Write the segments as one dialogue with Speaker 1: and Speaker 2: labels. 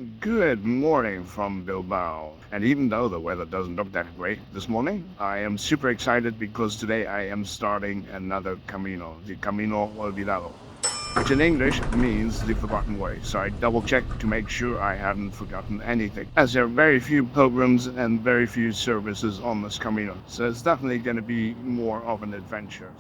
Speaker 1: Good morning from Bilbao. And even though the weather doesn't look that great this morning, I am super excited because today I am starting another Camino, the Camino Olvidado, which in English means the forgotten way. So I double checked to make sure I hadn't forgotten anything, as there are very few pilgrims and very few services on this Camino. So it's definitely going to be more of an adventure.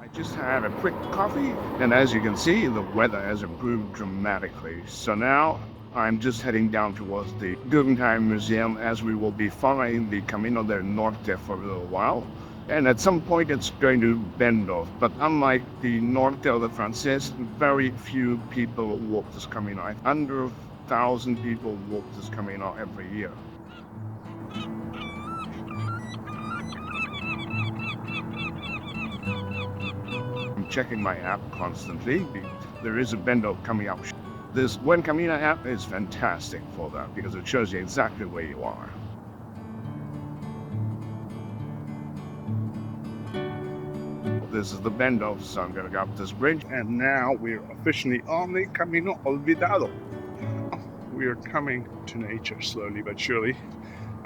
Speaker 1: I just had a quick coffee, and as you can see, the weather has improved dramatically. So now I'm just heading down towards the Guggenheim Museum, as we will be following the Camino del Norte for a little while. And at some point it's going to bend off. But unlike the Norte or the Frances, very few people walk this Camino. Under 1,000 people walk this Camino every year. I'm checking my app constantly. There is a bend-off coming up. This Buen Camino app is fantastic for that because it shows you exactly where you are. This is the bend-off, so I'm going to go up this bridge. And now we're officially on the Camino Olvidado. We are coming to nature slowly but surely.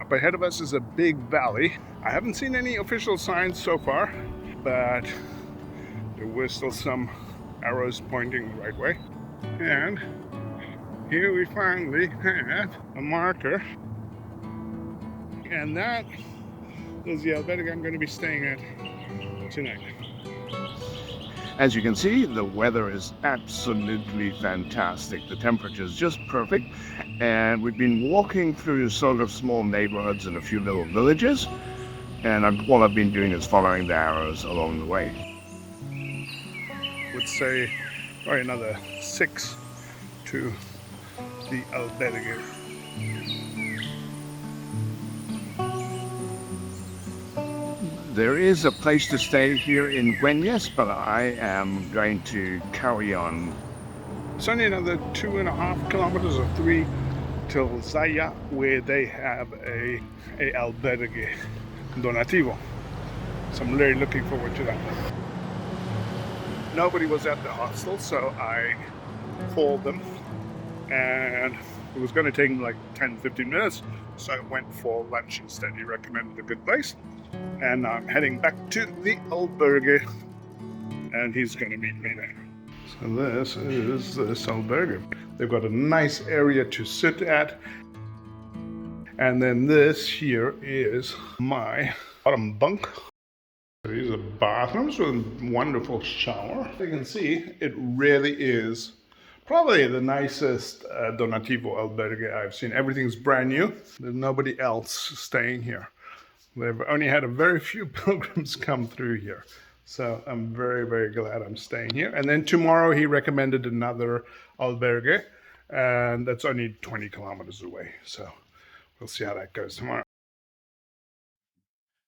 Speaker 1: Up ahead of us is a big valley. I haven't seen any official signs so far, but there were still some arrows pointing the right way. And here we finally have a marker. And that is the albergue I'm going to be staying at tonight. As you can see, the weather is absolutely fantastic. The temperature is just perfect. And we've been walking through sort of small neighborhoods and a few little villages. And all I've been doing is following the arrows along the way. Would say probably another 6 to the albergue. There is a place to stay here in Güeñes, but I am going to carry on. It's only another 2.5 kilometers or 3 till Zalla, where they have a albergue donativo. So I'm really looking forward to that. Nobody was at the hostel, so I called them, and it was going to take like 10-15 minutes, so I went for lunch instead. He recommended a good place, and I'm heading back to the albergue, and he's going to meet me there. So this is this albergue. They've got a nice area to sit at, and then this here is my bottom bunk. These are bathrooms with a wonderful shower. You can see it really is probably the nicest donativo albergue I've seen. Everything's brand new. There's nobody else staying here. They've only had a very few pilgrims come through here. So I'm very, very glad I'm staying here. And then tomorrow he recommended another albergue, and that's only 20 kilometers away. So we'll see how that goes tomorrow.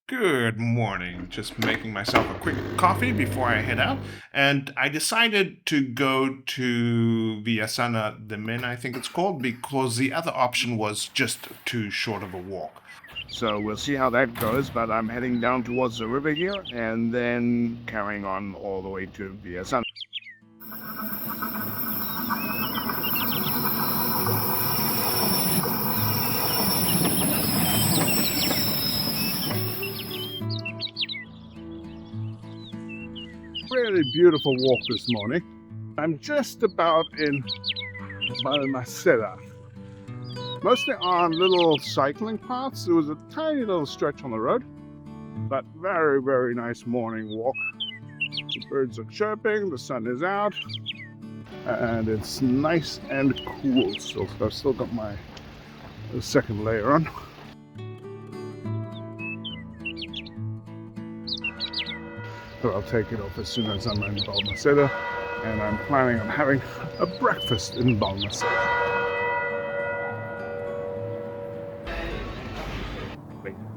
Speaker 2: Good morning. Just making myself a quick coffee before I head out. And I decided to go to Villasana de Mena, I think it's called, because the other option was just too short of a walk.
Speaker 1: So we'll see how that goes, but I'm heading down towards the river here and then carrying on all the way to Villasana. Really beautiful walk this morning. I'm just about in Balmaceda. Mostly on little cycling paths. There was a tiny little stretch on the road, but very, very nice morning walk. The birds are chirping, the sun is out, and it's nice and cool still. So I've still got my second layer on. But I'll take it off as soon as I'm in Balmaceda, and I'm planning on having a breakfast in Balmaceda.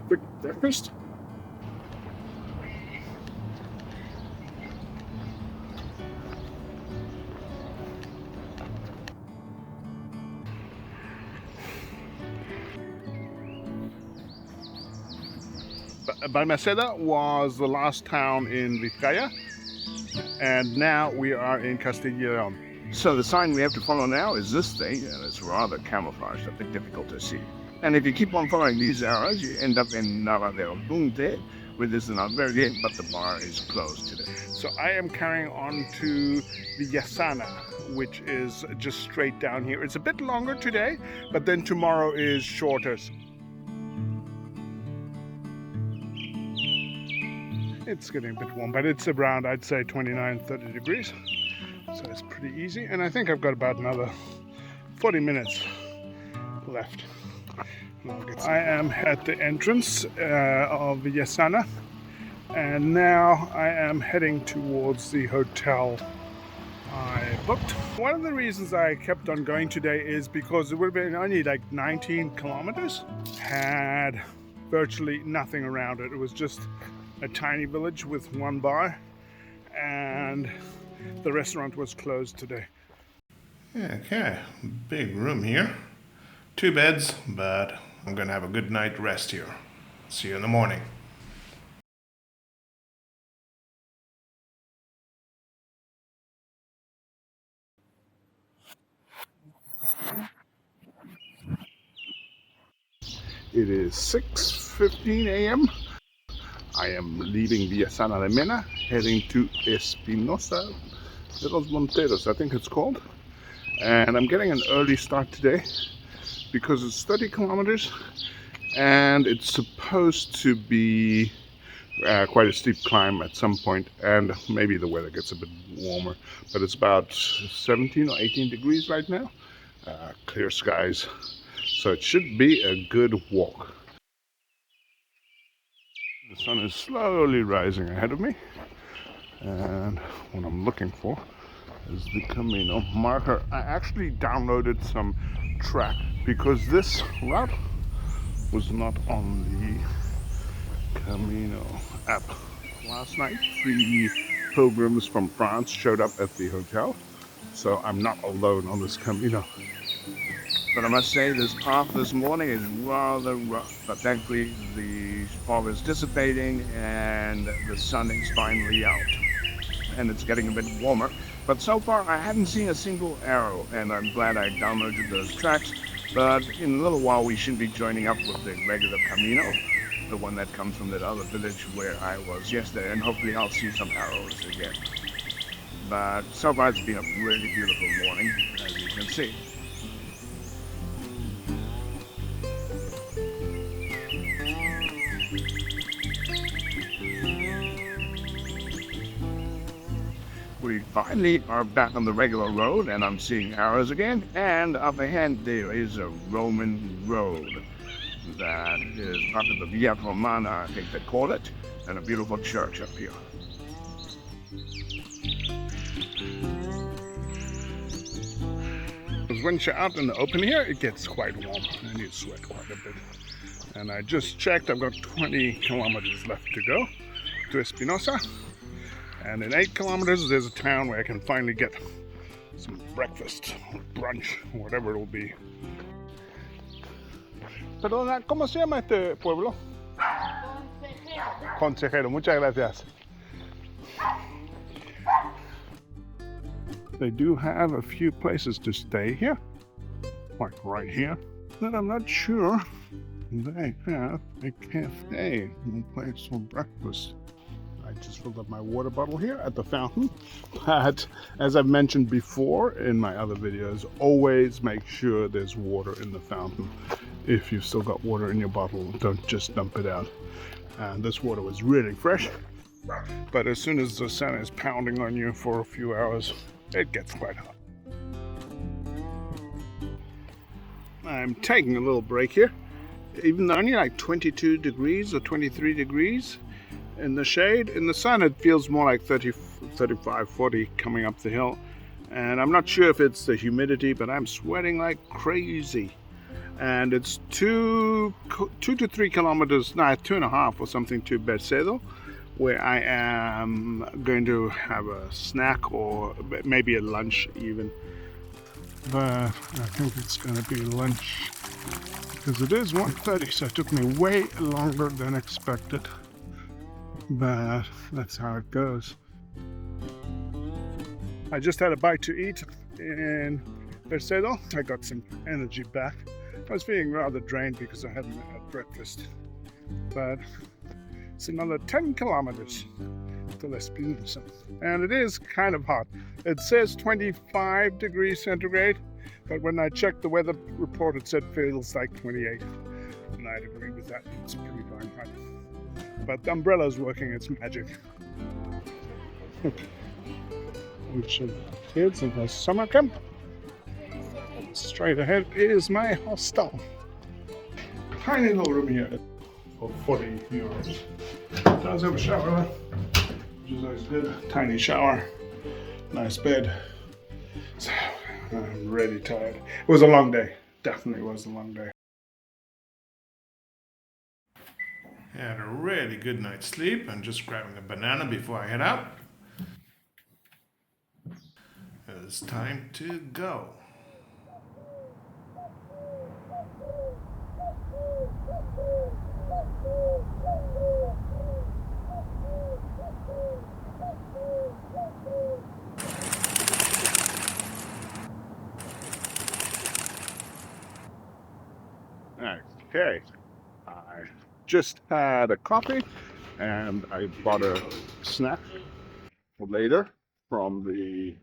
Speaker 1: Quick breakfast. Balmaceda was the last town in Vizcaya, and now we are in Castilla y León. So the sign we have to follow now is this thing, and it's rather camouflaged, a bit difficult to see. And if you keep on following these arrows, you end up in Norte, where there's an albergue, but the bar is closed today. So I am carrying on to Villasana, which is just straight down here. It's a bit longer today, but then tomorrow is shorter. It's getting a bit warm, but it's around, I'd say, 29, 30 degrees. So it's pretty easy. And I think I've got about another 40 minutes left. I am at the entrance of Villasana, and now I am heading towards the hotel I booked. One of the reasons I kept on going today is because it would have been only like 19 kilometers, had virtually nothing around it. It was just a tiny village with one bar, and the restaurant was closed today.
Speaker 2: Okay, big room here. 2 beds, but I'm gonna have a good night rest here. See you in the morning.
Speaker 1: It is 6:15 a.m. I am leaving Villasana de Mena, heading to Espinosa de los Monteros, I think it's called. And I'm getting an early start today because it's 30 kilometers and it's supposed to be quite a steep climb at some point, and maybe the weather gets a bit warmer, but it's about 17 or 18 degrees right now. Clear skies, so it should be a good walk. The sun is slowly rising ahead of me, and what I'm looking for is the Camino marker. I actually downloaded some track because this route was not on the Camino app. Last night, 3 pilgrims from France showed up at the hotel, so I'm not alone on this Camino. But I must say, this path this morning is rather rough, but thankfully the fog is dissipating and the sun is finally out. And it's getting a bit warmer. But so far I haven't seen a single arrow, and I'm glad I downloaded those tracks. But in a little while we should be joining up with the regular Camino, the one that comes from that other village where I was yesterday, and hopefully I'll see some arrows again. But so far it's been a really beautiful morning, as you can see. We finally are back on the regular road, and I'm seeing arrows again, and up ahead there is a Roman road that is part of the Via Romana, I think they call it, and a beautiful church up here. Because when you're out in the open here, it gets quite warm, and you sweat quite a bit. And I just checked, I've got 20 kilometers left to go to Espinosa. And in 8 kilometers, there's a town where I can finally get some breakfast, or brunch, whatever it will be. Perdona, ¿cómo se llama este pueblo? Consejero. Consejero, muchas gracias. They do have a few places to stay here, like right here, but I'm not sure they have a cafe, no place for breakfast. I just filled up my water bottle here at the fountain, but as I've mentioned before in my other videos, always make sure there's water in the fountain. If you've still got water in your bottle, don't just dump it out. And this water was really fresh, but as soon as the sun is pounding on you for a few hours, it gets quite hot. I'm taking a little break here, even though only like 22 degrees or 23 degrees. In the shade, in the sun, it feels more like 30, 35, 40 coming up the hill. And I'm not sure if it's the humidity, but I'm sweating like crazy. And it's 2 to 3 kilometers, no, 2.5 or something to Bercedo, where I am going to have a snack or maybe a lunch even. But I think it's going to be lunch because it is 1:30, so it took me way longer than expected. But that's how it goes. I just had a bite to eat in Bercedo. I got some energy back. I was feeling rather drained because I hadn't had breakfast. But it's another 10 kilometers to Espinosa. And it is kind of hot. It says 25 degrees centigrade, but when I checked the weather report, it said feels like 28. And I'd agree with that. It's pretty darn hot. But the umbrella's working its magic. Bunch of kids in the summer camp. Straight ahead is my hostel. Tiny little room here for 40 euros. It does have a shower, which is always good. Tiny shower, nice bed. So I'm really tired. It was a long day. Definitely was a long day.
Speaker 2: Had a really good night's sleep and just grabbing a banana before I head out. It's time to go.
Speaker 1: Okay, I just had a coffee and I bought a snack for later from the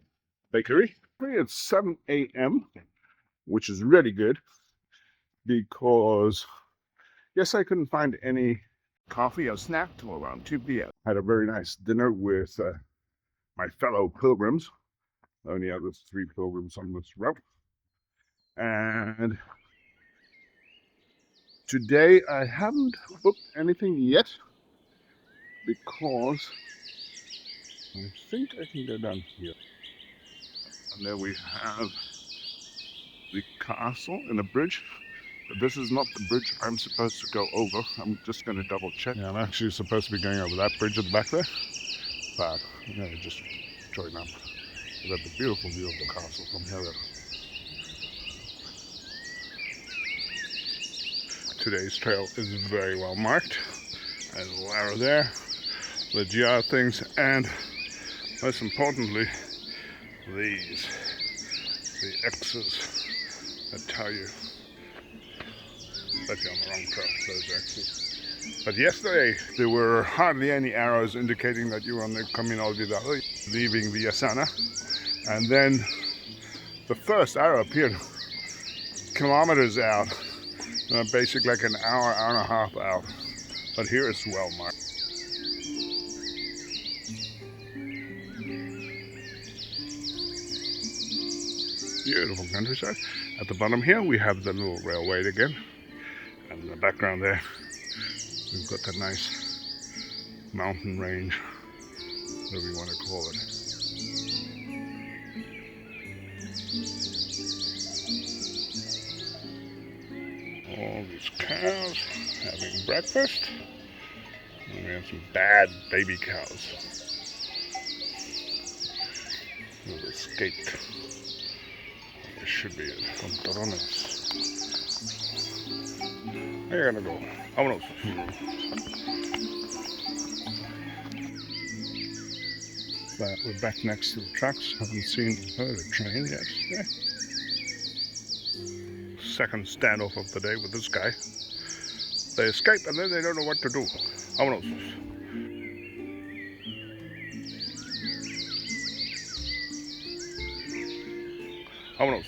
Speaker 1: bakery. It's 7 a.m., which is really good because, yes, I couldn't find any coffee or snack till around 2 p.m. Had a very nice dinner with my fellow pilgrims. Only other 3 pilgrims on this route. And today I haven't booked anything yet because I think I can go down here. And there we have the castle and a bridge. But this is not the bridge I'm supposed to go over. I'm just going to double check. Yeah, I'm actually supposed to be going over that bridge at the back there. But I'm going to just join up. We have the beautiful view of the castle from here. Today's trail is very well marked. There's a ladder there, the GR things, and most importantly, these, the X's that tell you that you're on the wrong trail, those X's. But yesterday, there were hardly any arrows indicating that you were on the Camino Olvidado, leaving Villasana. And then the first arrow appeared kilometers out, basically like an hour, hour and a half out. But here it's well marked. Beautiful countryside. At the bottom here we have the little railway again. And in the background there we've got that nice mountain range, whatever you want to call it. All these cows having breakfast. And we have some bad baby cows who've escaped. There should be a Monteros. Where are you gonna go? Vámonos. But we're back next to the tracks. Haven't seen or heard a train yet. Yeah. Second standoff of the day with this guy. They escape and then they don't know what to do. Vámonos. Vámonos.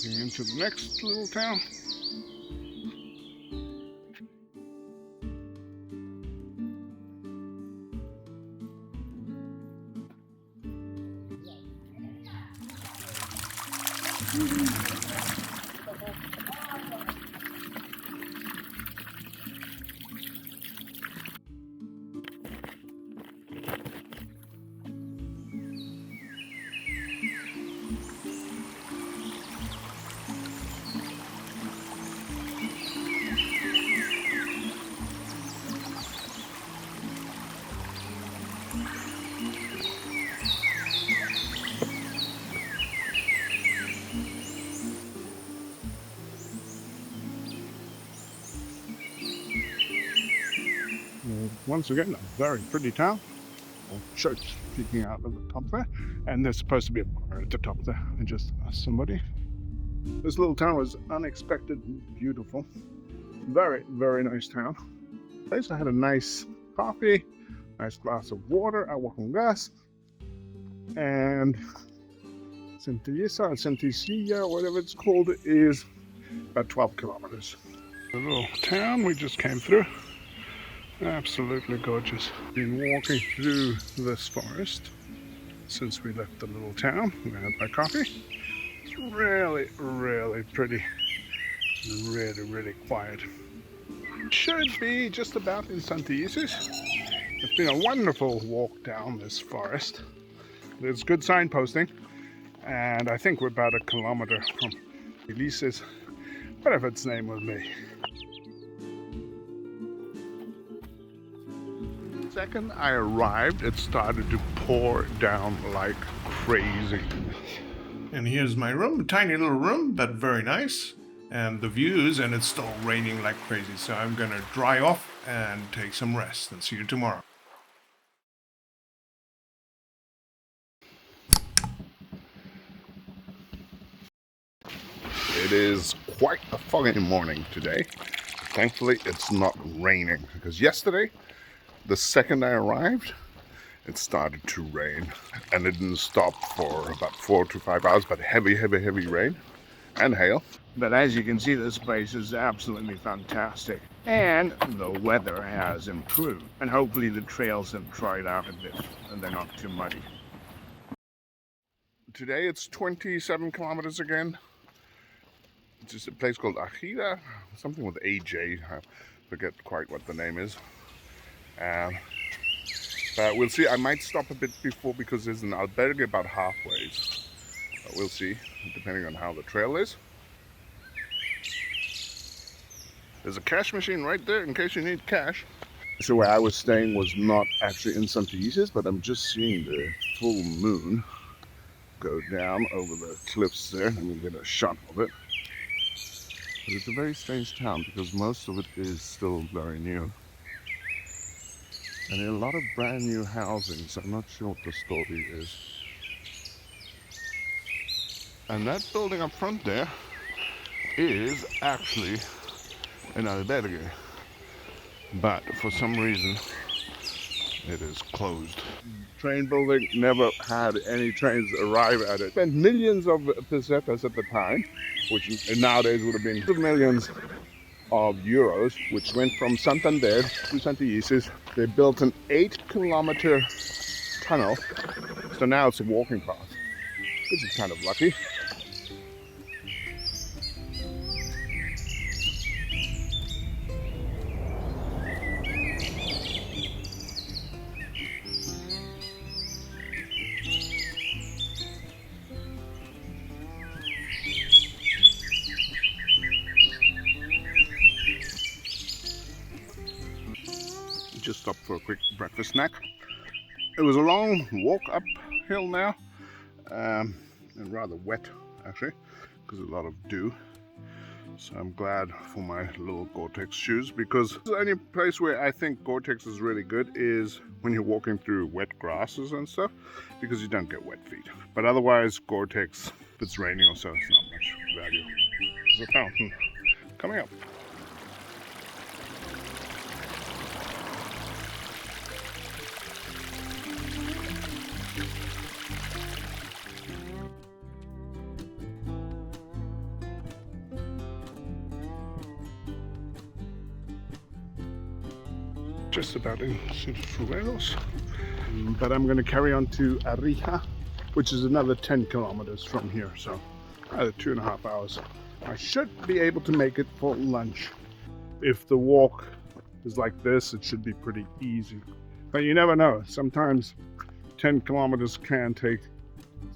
Speaker 1: Into the next little town. once again, a very pretty town. A church peeking out of the top there. And there's supposed to be a bar at the top there. I just asked somebody. This little town was unexpectedly beautiful. Very, very nice town. Place I had a nice coffee, nice glass of water, agua con gas, and Centellisa, Centicilla, whatever it's called, is about 12 kilometers. The little town we just came through. Absolutely gorgeous. Been walking through this forest since we left the little town. We had my coffee. It's really, really pretty. Really, really quiet. Should be just about in Santillísis. It's been a wonderful walk down this forest. There's good signposting, and I think we're about 1 kilometer from Ulises, whatever its name will be. The second I arrived, it started to pour down like crazy.
Speaker 2: And here's my room, a tiny little room, but very nice. And the views, and it's still raining like crazy, so I'm gonna dry off and take some rest, and see you tomorrow.
Speaker 1: It is quite a foggy morning today. Thankfully, it's not raining, because yesterday, the second I arrived, it started to rain, and it didn't stop for about 4 to 5 hours, but heavy rain and hail. But as you can see, this place is absolutely fantastic. And the weather has improved. And hopefully the trails have dried out a bit and they're not too muddy. Today it's 27 kilometers again. It's just a place called Arija, something with AJ. I forget quite what the name is. But we'll see. I might stop a bit before because there's an albergue about halfway. But we'll see, depending on how the trail is. There's a cash machine right there in case you need cash. So where I was staying was not actually in Santillísis, but I'm just seeing the full moon go down over the cliffs there. Let me get a shot of it. But it's a very strange town because most of it is still very new. And there are a lot of brand new housing, so I'm not sure what the story is. And that building up front there is actually an albergue, but for some reason it is closed. Train building never had any trains arrive at it. Spent millions of pesetas at the time, which nowadays would have been millions of euros, which went from Santander to Santillísis. They built an 8-kilometer tunnel, so now it's a walking path, which is kind of lucky. Just stopped for a quick breakfast snack. It was a long walk uphill now, and rather wet actually, because a lot of dew. So I'm glad for my little Gore-Tex shoes, because the only place where I think Gore-Tex is really good is when you're walking through wet grasses and stuff, because you don't get wet feet. But otherwise, Gore-Tex, if it's raining or so, it's not much value. There's a fountain coming up. Just about in Monteros, but I'm going to carry on to Arija, which is another 10 kilometers from here, so 2.5 hours. I should be able to make it for lunch. If the walk is like this, it should be pretty easy, but you never know. Sometimes 10 kilometers can take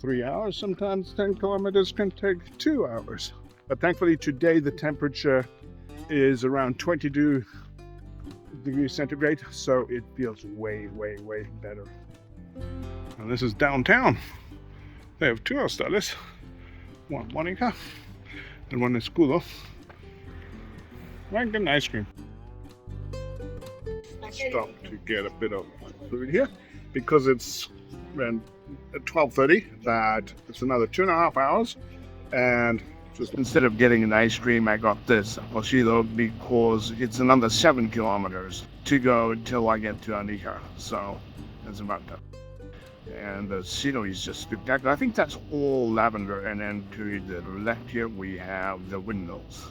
Speaker 1: 3 hours, sometimes 10 kilometers can take 2 hours. But thankfully today the temperature is around 22 degrees centigrade, so it feels way better. And this is downtown. They have 2 hostales, one Monica and one Escudo. I can get an ice cream. stop to get a bit of food here because it's around 12:30. That it's another 2.5 hours, and just instead of getting an ice cream, I got this cocido because it's another 7 kilometers to go until I get to Arija. So that's about that. And the scenery is just spectacular. I think that's all lavender, and then to the left here we have the windmills.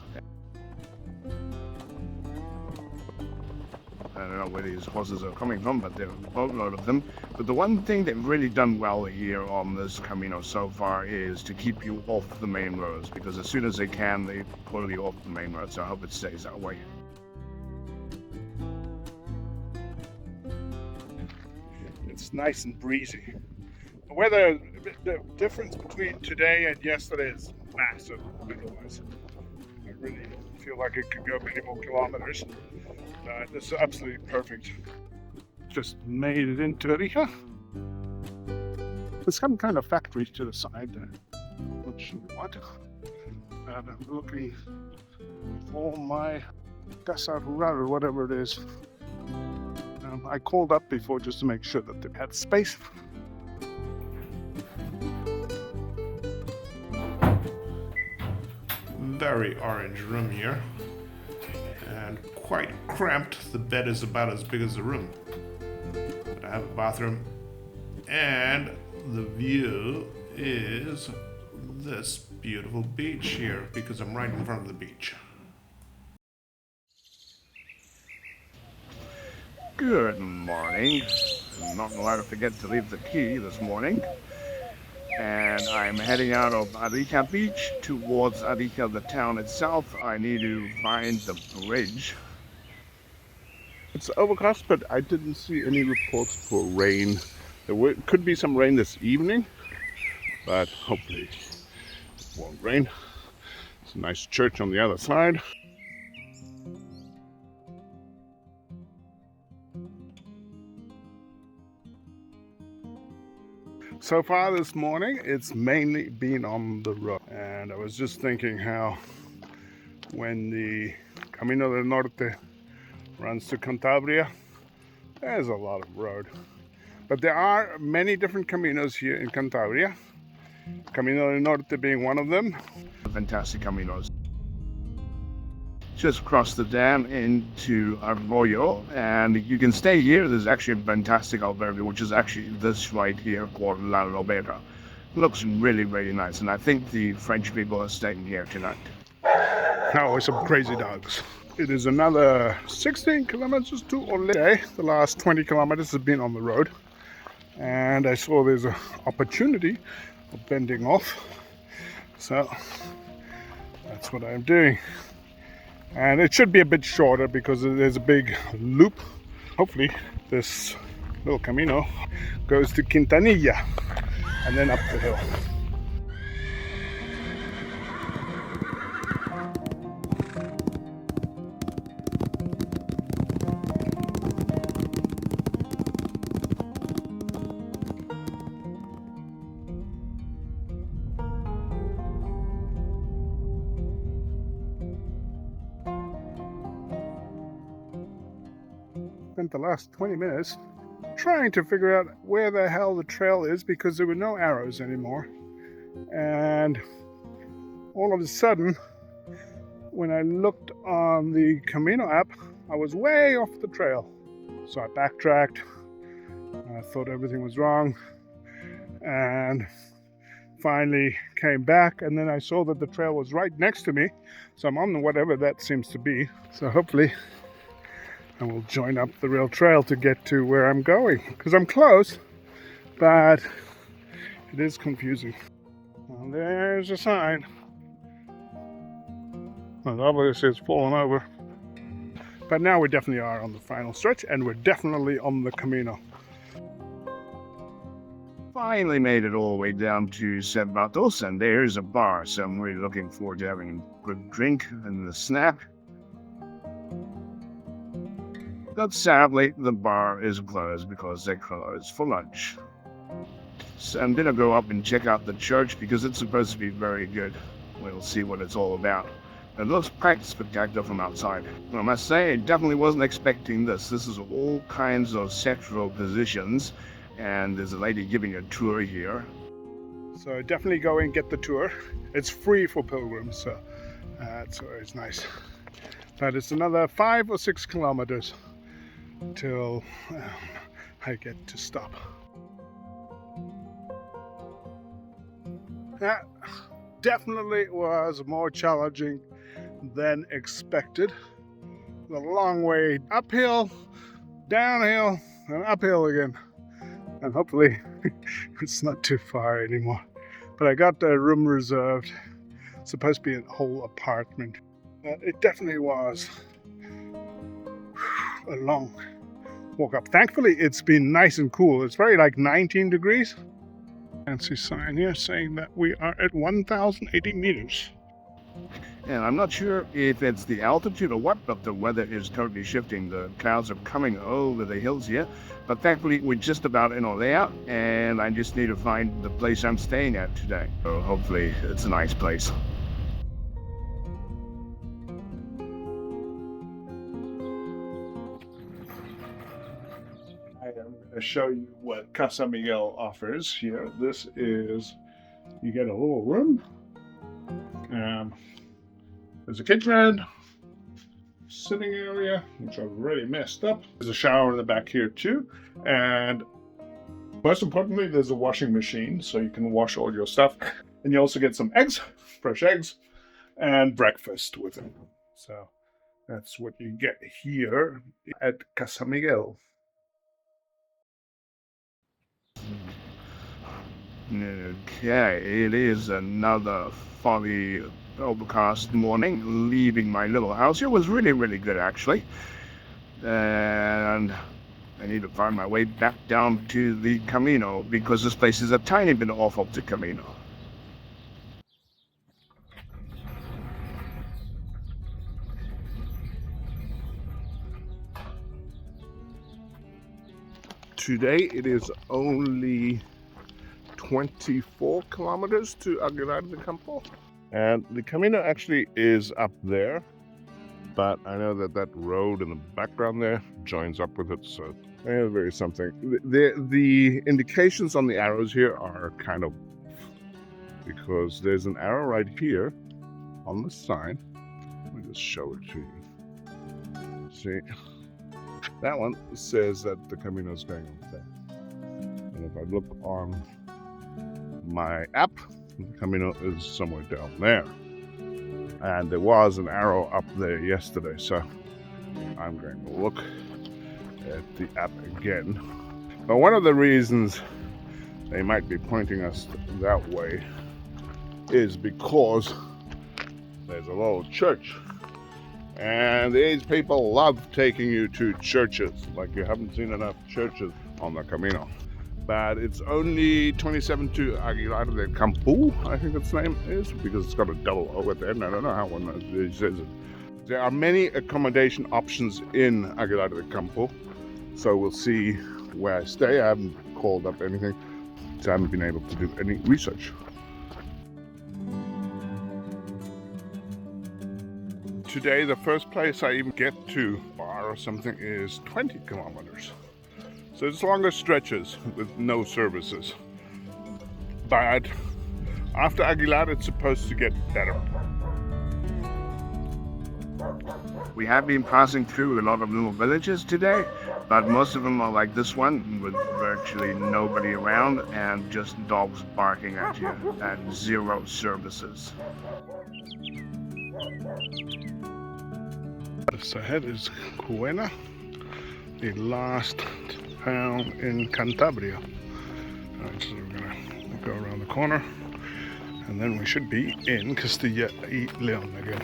Speaker 1: I don't know where these horses are coming from, but there are a boatload of them. But the one thing they've really done well here on this Camino so far is to keep you off the main roads, because as soon as they can, they pull you off the main road, so I hope it stays that way. It's nice and breezy. The weather, the difference between today and yesterday is massive weather-wise. I really feel like it could go many more kilometers. This is absolutely perfect. Just made it into Arija. There's some kind of factory to the side there. Not sure what. And I'm looking for my Casa Rural or whatever it is. I called up before just to make sure that they had space.
Speaker 2: Very orange room here. And quite cramped. The bed is about as big as the room. But I have a bathroom. And the view is this beautiful beach here because I'm right in front of the beach.
Speaker 1: Good morning. I'm not allowed to forget to leave the key this morning. And I'm heading out of Arija Beach towards Arija, the town itself. I need to find the bridge. It's overcast, but I didn't see any reports for rain. There could be some rain this evening, but hopefully it won't rain. It's a nice church on the other side. So far this morning, it's mainly been on the road. And I was just thinking how when the Camino del Norte runs to Cantabria, there's a lot of road. But there are many different caminos here in Cantabria. Camino del Norte being one of them. Fantastic caminos. Just cross the dam into Arroyo, and you can stay here. There's actually a fantastic albergue, which is actually this right here called La Lobera. Looks really, really nice, and I think the French people are staying here tonight. Now with some crazy dogs. It is another 16 kilometers to Olea. The last 20 kilometers have been on the road, and I saw there's an opportunity of bending off, so that's what I'm doing. And it should be a bit shorter because there's a big loop. Hopefully this little Camino goes to Quintanilla and then up the hill. Spent the last 20 minutes trying to figure out where the hell the trail is because there were no arrows anymore. And all of a sudden, when I looked on the Camino app, I was way off the trail. So I backtracked. I thought everything was wrong. And finally came back, and then I saw that the trail was right next to me. So I'm on whatever that seems to be. So hopefully I will join up the real trail to get to where I'm going, because I'm close, but it is confusing. Well, there's a sign. Well, obviously it's fallen over. But now we definitely are on the final stretch, and we're definitely on the Camino. Finally made it all the way down to Cevera, and there's a bar, so I'm really looking forward to having a good drink and a snack. But sadly, the bar is closed because they closed for lunch. So I'm gonna go up and check out the church because it's supposed to be very good. We'll see what it's all about. It looks quite spectacular from outside. I must say, I definitely wasn't expecting this. This is all kinds of sectoral positions, and there's a lady giving a tour here. So definitely go and get the tour. It's free for pilgrims, so it's always nice. But it's another 5 or 6 kilometers till I get to stop. That definitely was more challenging than expected. A long way uphill, downhill, and uphill again. And hopefully it's not too far anymore. But I got the room reserved. It's supposed to be a whole apartment. It definitely was a long walk up. Thankfully, it's been nice and cool. It's very like 19 degrees. Fancy sign here saying that we are at 1,080 meters. And I'm not sure if it's the altitude or what, but the weather is totally shifting. The clouds are coming over the hills here. But thankfully, we're just about in Olea, and I just need to find the place I'm staying at today. So hopefully, it's a nice place. I am going to show you what Casa Miguel offers here. This is, you get a little room. There's a kitchen, sitting area, which I've already messed up. There's a shower in the back here too. And most importantly, there's a washing machine, so you can wash all your stuff. And you also get some eggs, fresh eggs, and breakfast with it. So that's what you get here at Casa Miguel. Okay, it is another foggy, overcast morning, leaving my little house. It was really, really good, actually. And I need to find my way back down to the Camino, because this place is a tiny bit off of the Camino. Today it is only 24 kilometers to Aguilar de Campoo. And the Camino actually is up there, but I know that that road in the background there joins up with it, so there is something. The indications on the arrows here are kind of, because there's an arrow right here on the sign. Let me just show it to you. See, that one says that the Camino is going up there. And if I look on my app, the Camino is somewhere down there. And there was an arrow up there yesterday, so I'm going to look at the app again. But one of the reasons they might be pointing us that way is because there's a little church. And these people love taking you to churches, like you haven't seen enough churches on the Camino. But it's only 27 to Aguilar de Campoo, I think its name is, because it's got a double O at the end. I don't know how one says it. There are many accommodation options in Aguilar de Campoo, so we'll see where I stay. I haven't called up anything, so I haven't been able to do any research. Today, the first place I even get to bar or something is 20 kilometers. So it's longer stretches with no services. But after Aguilar, it's supposed to get better. We have been passing through a lot of little villages today, but most of them are like this one, with virtually nobody around and just dogs barking at you and zero services. So ahead is Cuena, the last town in Cantabria. Alright, so we're gonna go around the corner and then we should be in Castilla y León again.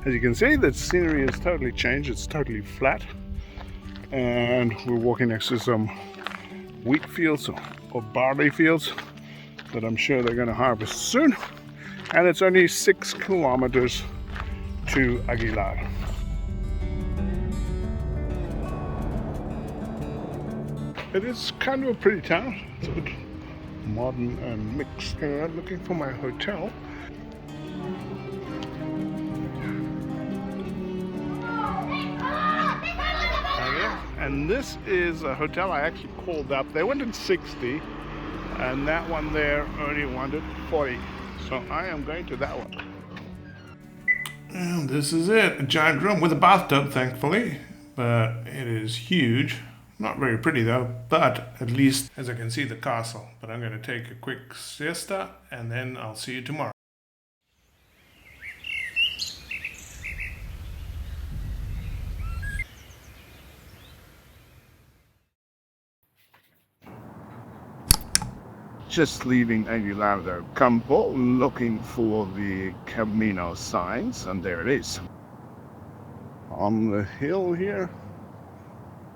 Speaker 1: As you can see, the scenery has totally changed. It's totally flat. And we're walking next to some wheat fields or barley fields that I'm sure they're going to harvest soon. And it's only 6 kilometers to Aguilar. It is kind of a pretty town. It's a bit modern and mixed. I'm looking for my hotel. And this is a hotel I actually called up. They wanted 60, and that one there only wanted 40. So I am going to that one.
Speaker 2: And this is it. A giant room with a bathtub, thankfully. But it is huge. Not very pretty though, but at least as I can see the castle. But I'm going to take a quick siesta, and then I'll see you tomorrow.
Speaker 1: Just leaving Aguilar del Campoo, looking for the Camino signs, and there it is. On the hill here,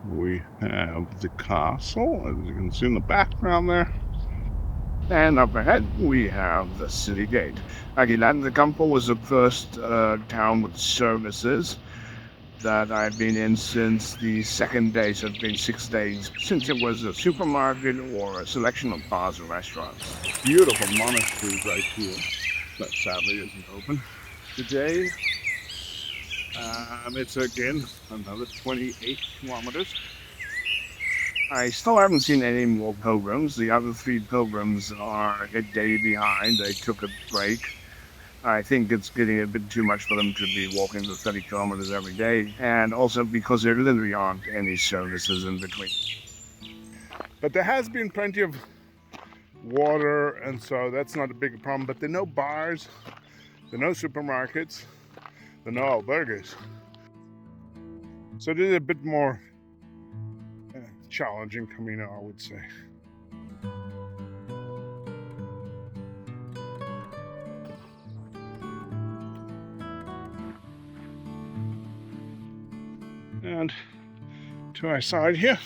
Speaker 1: we have the castle, as you can see in the background there. And up ahead, we have the city gate. Aguilar del Campoo was the first town with services that I've been in since the second day, so it's been 6 days since it was a supermarket or a selection of bars and restaurants. Beautiful monastery right here, that sadly isn't open today. It's again another 28 kilometers. I still haven't seen any more pilgrims. The other 3 pilgrims are a day behind. They took a break. I think it's getting a bit too much for them to be walking the 30 kilometers every day, and also because there literally aren't any services in between. But there has been plenty of water, and so that's not a big problem. But there are no bars, there are no supermarkets, there are no albergues. So it is a bit more challenging Camino, I would say. And to our side here,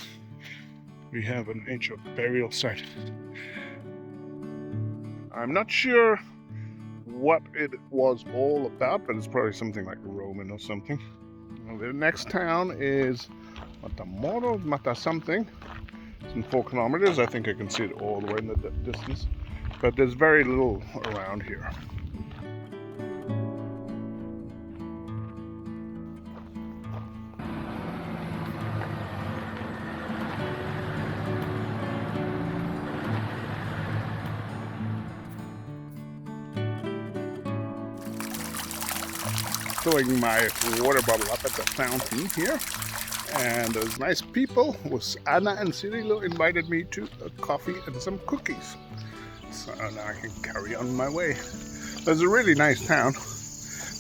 Speaker 1: we have an ancient burial site. I'm not sure what it was all about, but it's probably something like Roman or something. Well, the next town is Matamoros, Mata something. It's in 4 kilometers. I think I can see it all the way in the distance, but there's very little around here. Filling my water bottle up at the fountain here, and those nice people with Anna and Cirilo invited me to a coffee and some cookies, so now I can carry on my way. There's a really nice town.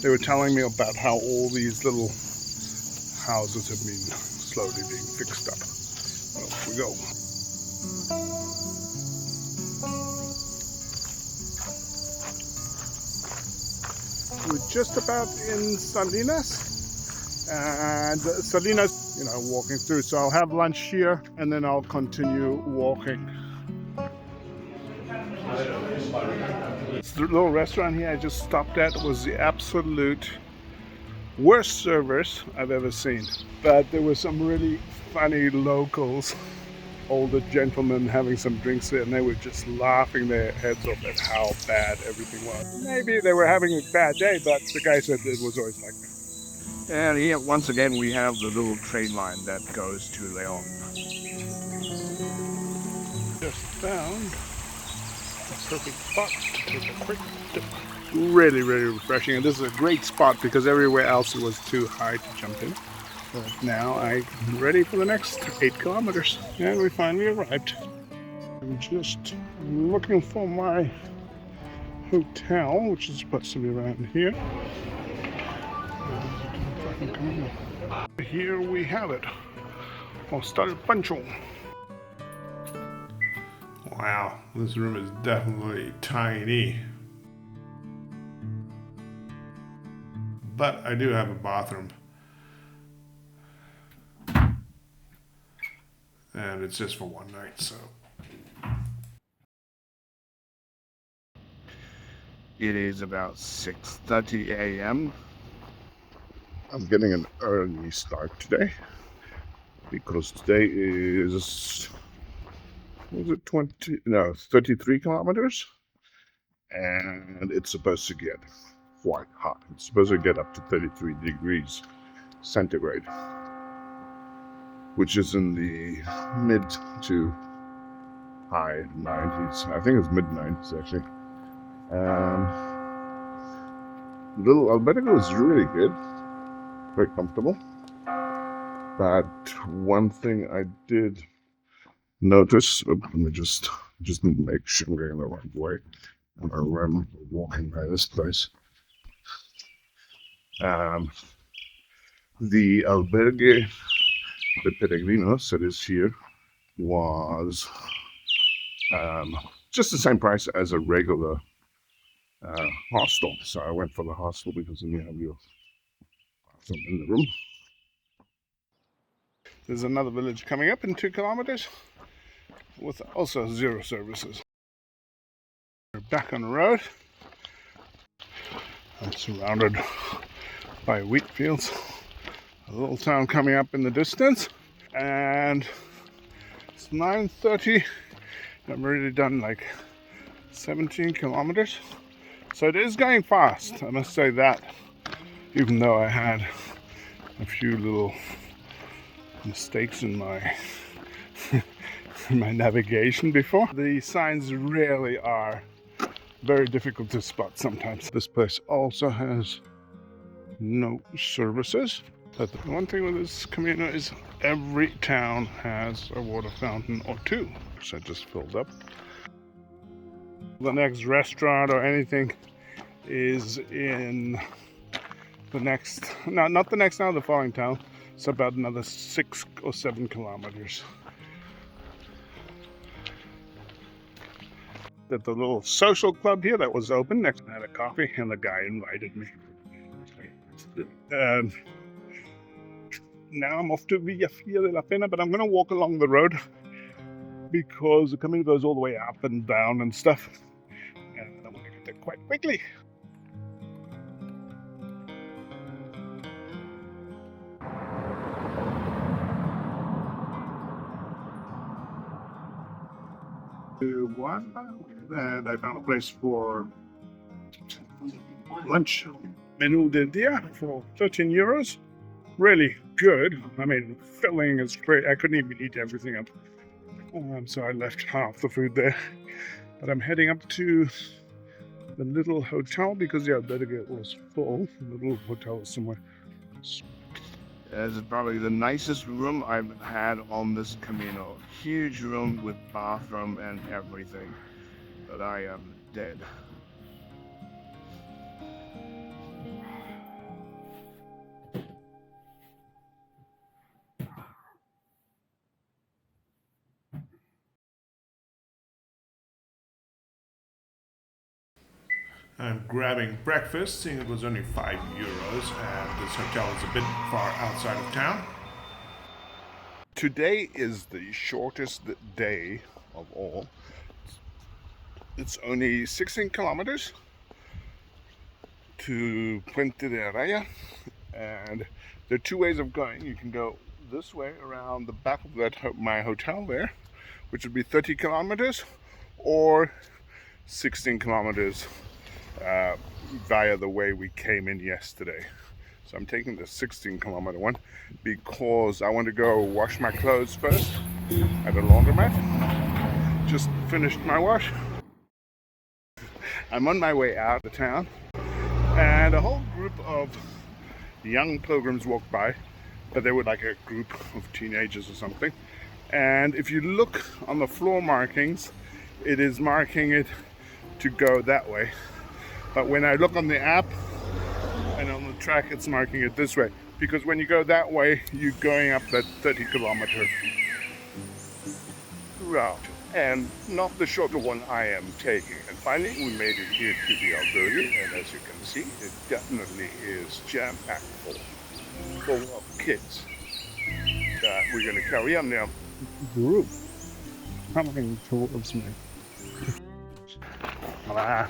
Speaker 1: They were telling me about how all these little houses have been slowly being fixed up. Off we go. We're just about in Salinas, and Salinas, walking through. So I'll have lunch here, and then I'll continue walking. This little restaurant here I just stopped at was the absolute worst service I've ever seen. But there were some really funny locals, older gentlemen having some drinks there, and they were just laughing their heads off at how bad everything was. Maybe they were having a bad day, but the guy said it was always like that. And here, once again, we have the little train line that goes to Leon. Just found a perfect spot to take a quick dip. Really, really refreshing, and this is a great spot because everywhere else it was too high to jump in. But now I'm ready for the next 8 kilometers, and we finally arrived. I'm just looking for my hotel, which is supposed to be around here. Here we have it. Hostal Pancho.
Speaker 2: Wow, this room is definitely tiny. But I do have a bathroom. And it's just for one night, so.
Speaker 1: It is about 6:30 a.m. I'm getting an early start today because today is, was it 33 kilometers, and it's supposed to get quite hot. It's supposed to get up to 33 degrees centigrade, which is in the mid to high 90s. I think it's mid 90s actually. Little albergue is really good, very comfortable. But one thing I did notice, let me just make sure I'm going the right way. I'm walking by this place. The albergue de Peregrinos that is here was just the same price as a regular hostel. So I went for the hostel because then you have your bathroom in the room. There's another village coming up in 2 kilometers with also 0 services. We're back on the road. I'm surrounded by wheat fields. A little town coming up in the distance, and it's 9:30. I've already done like 17 kilometers, so it is going fast, I must say that, even though I had a few little mistakes in my my navigation before. The signs really are very difficult to spot sometimes. This place also has no services. But the one thing with this Camino is every town has a water fountain or 2, so it just fills up. The next restaurant or anything is in the next, no, not the next town, the following town. It's about another 6 or 7 kilometers. At the little social club here that was open next, I had a coffee and the guy invited me. And now I'm off to Villafranca de la Pena, but I'm going to walk along the road because the Camino goes all the way up and down and stuff, and I want to get there quite quickly. To Guardo, and I found a place for lunch. Menu del dia for 13 euros. Really good. I mean, filling is great. I couldn't even eat everything up. So I left half the food there. But I'm heading up to the little hotel because the albergue was full. The little hotel is somewhere. This is probably the nicest room I've had on this Camino. Huge room with bathroom and everything. But I am dead.
Speaker 2: I'm grabbing breakfast, seeing it was only 5 euros, and this hotel is a bit far outside of town.
Speaker 1: Today is the shortest day of all. It's only 16 kilometers to Puente de Arija, and there are 2 ways of going. You can go this way around the back of my hotel there, which would be 30 kilometers, or 16 kilometers via the way we came in yesterday. So I'm taking the 16-kilometer one because I want to go wash my clothes first at a laundromat. Just finished my wash. I'm on my way out of town, and a whole group of young pilgrims walked by, but they were like a group of teenagers or something. And if you look on the floor markings, it is marking it to go that way. But when I look on the app and on the track, it's marking it this way. Because when you go that way, you're going up that 30-kilometer route, and not the shorter one I am taking. And finally, we made it here to the albergue, and as you can see, it definitely is jam-packed full of kids that we're going to carry on now. Group coming towards me. Olea.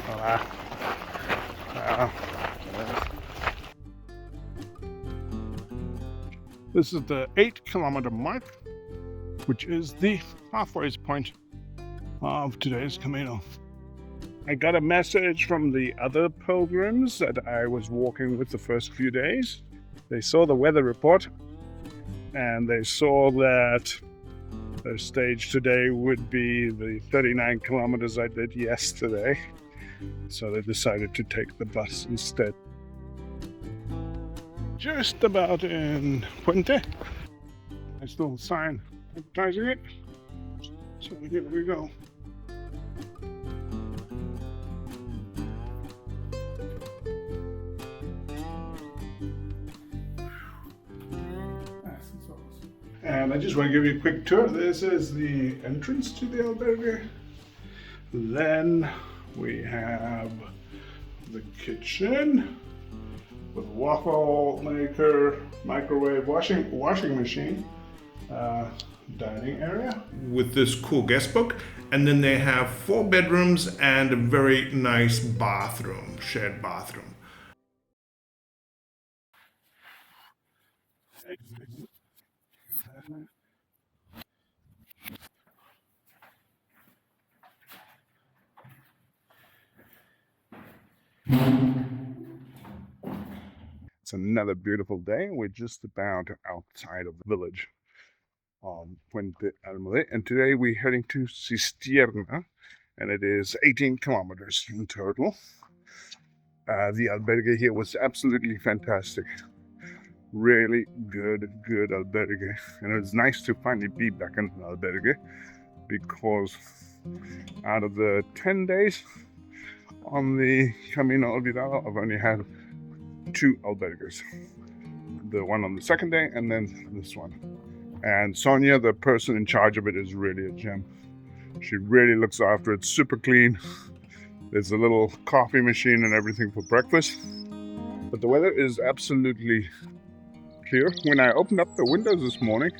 Speaker 1: Olea. This is the 8-kilometer mark, which is the halfway point of today's Camino. I got a message from the other pilgrims that I was walking with the first few days. They saw the weather report and they saw that their stage today would be the 39 kilometers I did yesterday. So they decided to take the bus instead. Just about in Puente. Nice little sign advertising it. So here we go. And I just want to give you a quick tour. This is the entrance to the albergue. Then we have the kitchen with waffle maker, microwave, washing machine, dining area.
Speaker 2: With this cool guest book. And then they have 4 bedrooms and a very nice bathroom, shared bathroom.
Speaker 1: It's another beautiful day. We're just about outside of the village of Puente Almuhey, and today we're heading to Cistierna, and it is 18 kilometers in total. The albergue here was absolutely fantastic. Really good albergue, and it was nice to finally be back in an albergue because out of the 10 days on the Camino Olvidado, I've only had 2 albergues. The one on the second day and then this one. And Sonia, the person in charge of it, is really a gem. She really looks after it, super clean. There's a little coffee machine and everything for breakfast. But the weather is absolutely clear. When I opened up the windows this morning,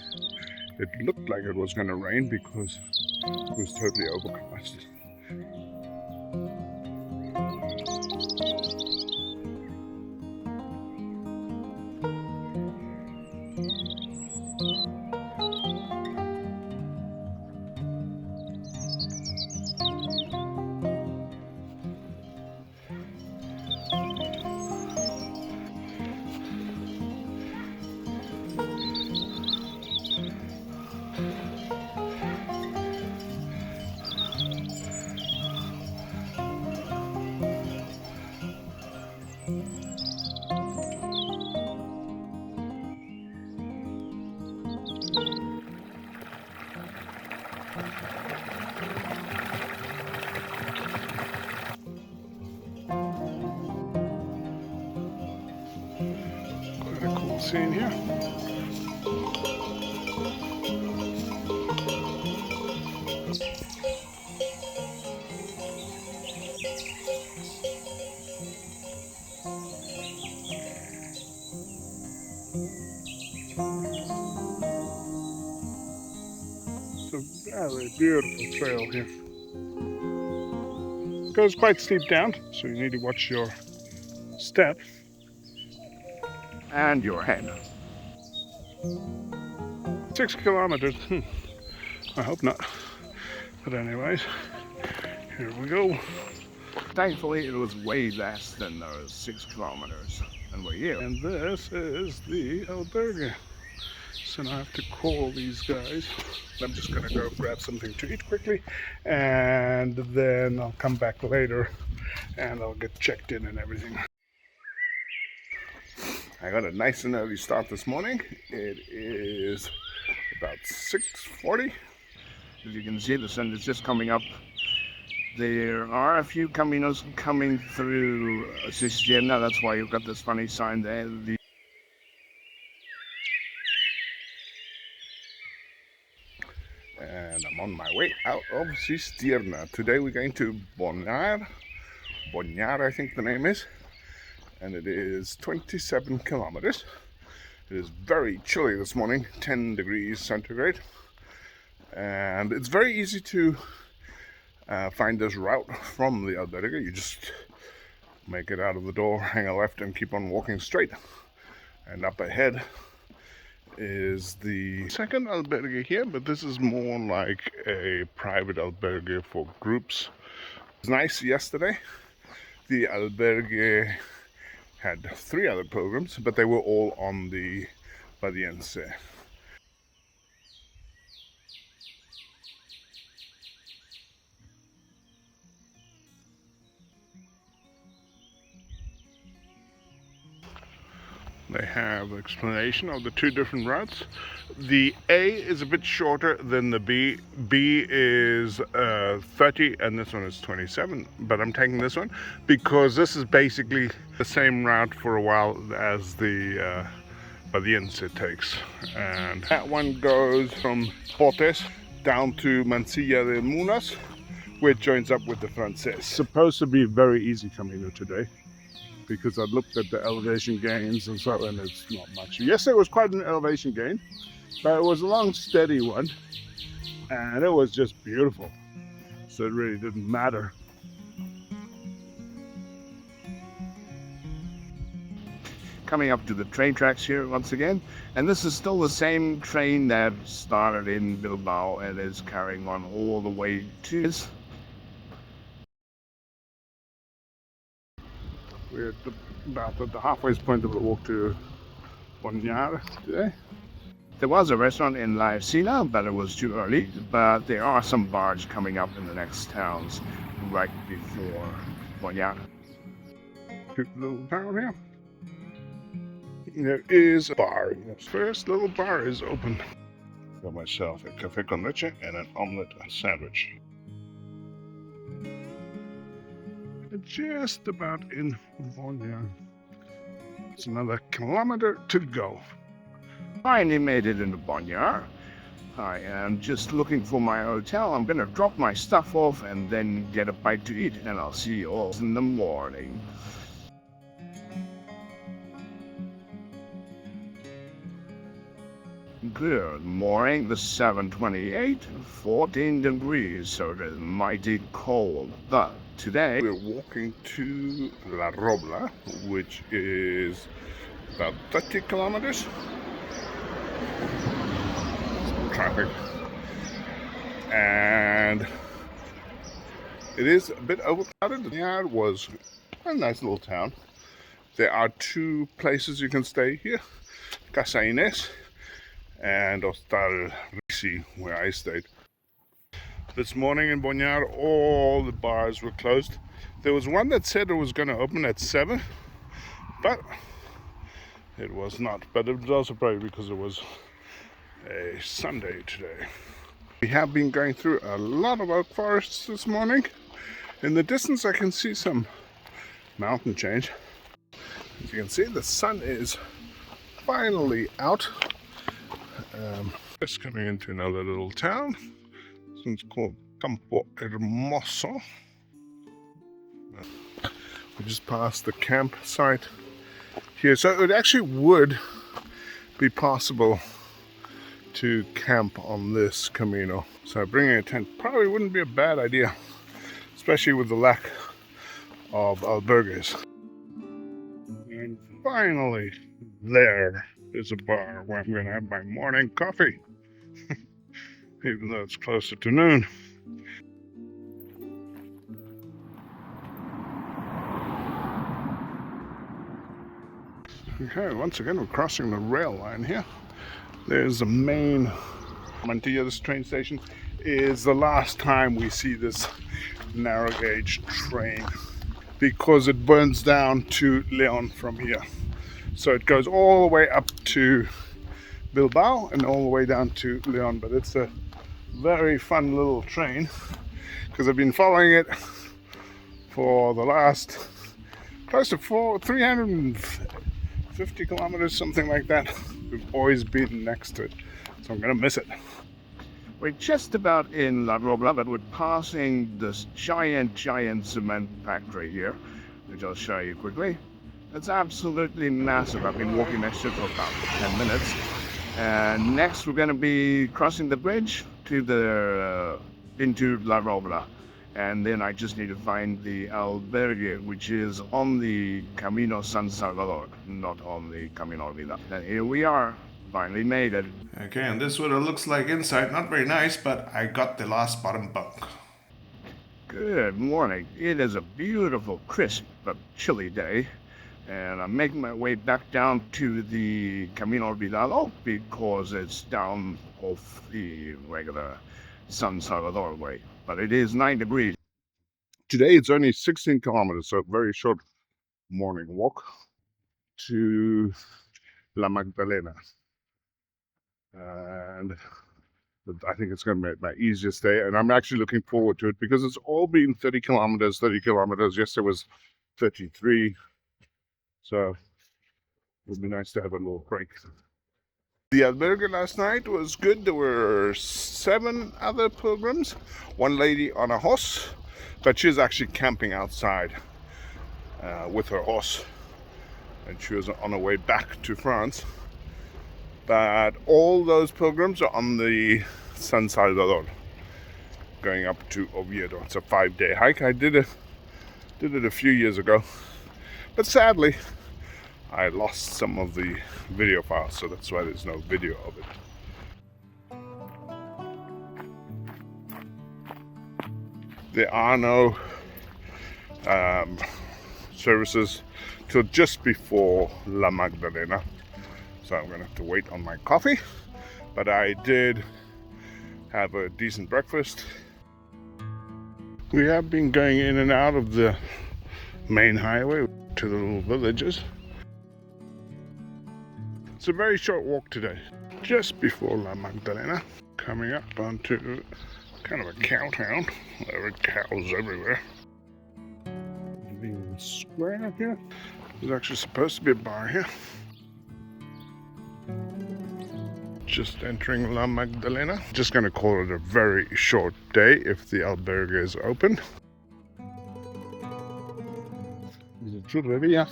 Speaker 1: it looked like it was going to rain because it was totally overcast. Quite a cool scene here. It's a very beautiful trail here. It goes quite steep down, so you need to watch your step and your head. 6 kilometers. I hope not. But anyways, here we go. Thankfully, it was way less than those 6 kilometers, and we're here. And this is the albergue. So now I have to call these guys. I'm just gonna go grab something to eat quickly, and then I'll come back later and I'll get checked in and everything. I got a nice and early start this morning. It is about 6:40. As you can see, the sun is just coming up. There are a few Caminos coming through Cistierna. That's why you've got this funny sign there. And I'm on my way out of Cistierna. Today we're going to Boñar. Boñar, I think the name is. And it is 27 kilometers. It is very chilly this morning, 10 degrees centigrade. And it's very easy to find this route from the albergue. You just Make it out of the door, hang a left, and keep on walking straight. And up ahead is the second albergue here, but this is more like a private albergue for groups. It was nice yesterday. The albergue had 3 other pilgrims, but they were all on the Valldiense. They have an explanation of the 2 different routes. The A is a bit shorter than the B. B is 30 and this one is 27, but I'm taking this one because this is basically the same route for a while as the Valldiense takes. And that one goes from Portes down to Mansilla de Munas, which joins up with the Frances. Supposed to be very easy Camino today, because I looked at the elevation gains and so, and it's not much. Yesterday was quite an elevation gain, but it was a long, steady one, and it was just beautiful. So it really didn't matter. Coming up to the train tracks here once again, and this is still the same train that started in Bilbao and is carrying on all the way to. We're about at the halfway point of the walk to Boñar today. There was a restaurant in Villasana, but it was too early. But there are some bars coming up in the next towns right before Boñar. Cute little town here. There is a bar. This first little bar is open. Got myself a café con leche and an omelette sandwich. Just about in Boñar. It's another kilometer to go. Finally made it into Boñar. I am just looking for my hotel. I'm gonna drop my stuff off and then get a bite to eat, and I'll see you all in the morning. Good morning, the 7:28, 14 degrees, so it is mighty cold. But today we're walking to La Robla, which is about 30 kilometers. Some traffic. And it is a bit overcrowded. Yeah, it was a nice little town. There are 2 places you can stay here. Casa Inés and Hostal Risi, where I stayed. This morning in Boñar, all the bars were closed. There was one that said it was going to open at 7, but it was not. But it was also probably because it was a Sunday today. We have been going through a lot of oak forests this morning. In the distance I can see some mountain change. As you can see, the sun is finally out. Just coming into another little town. This one's called Campo Hermoso. We just passed the campsite here, so it actually would be possible to camp on this Camino. So bringing a tent probably wouldn't be a bad idea, especially with the lack of albergues. And finally, there is a bar where I'm going to have my morning coffee, even though it's closer to noon. Okay, once again we're crossing the rail line here. There's the main Monteros. This train station is the last time we see this narrow gauge train, because it burns down to Leon from here. So it goes all the way up to Bilbao and all the way down to Leon. But it's a very fun little train, because I've been following it for the last close to 350 kilometers, something like that. We've always been next to it, so I'm gonna miss it. We're just about in La Robla, but we're passing this giant cement factory here, which I'll show you quickly. It's absolutely massive. I've been walking next to it for about 10 minutes. And next we're going to be crossing the bridge to the into La Robla. And then I just need to find the albergue, which is on the Camino San Salvador, not on the Camino Olvidado. And here we are, finally made it.
Speaker 2: Okay, and this is what it looks like inside. Not very nice, but I got the last bottom bunk.
Speaker 1: Good morning. It is a beautiful, crisp, but chilly day. And I'm making my way back down to the Camino Olvidado because it's down off the regular San Salvador way. But it is 9 degrees. Today it's only 16 kilometers, so a very short morning walk to La Magdalena. And I think it's going to be my easiest day, and I'm actually looking forward to it because it's all been 30 kilometers, 30 kilometers. Yesterday was 33, so it would be nice to have a little break. The albergue last night was good. There were 7 other pilgrims, one lady on a horse, but she's actually camping outside with her horse, and she was on her way back to France. But all those pilgrims are on the San Salvador, going up to Oviedo. It's a 5-day hike. I did it a few years ago, but sadly I lost some of the video files, so that's why there's no video of it. There are no services till just before La Magdalena, so I'm gonna have to wait on my coffee, but I did have a decent breakfast. We have been going in and out of the main highway to the little villages. It's a very short walk today, just before La Magdalena, coming up onto kind of a cow town. There are cows everywhere. Being square here. There's actually supposed to be a bar here. Just entering La Magdalena. Just going to call it a very short day if the albergue is open. There's a churreria.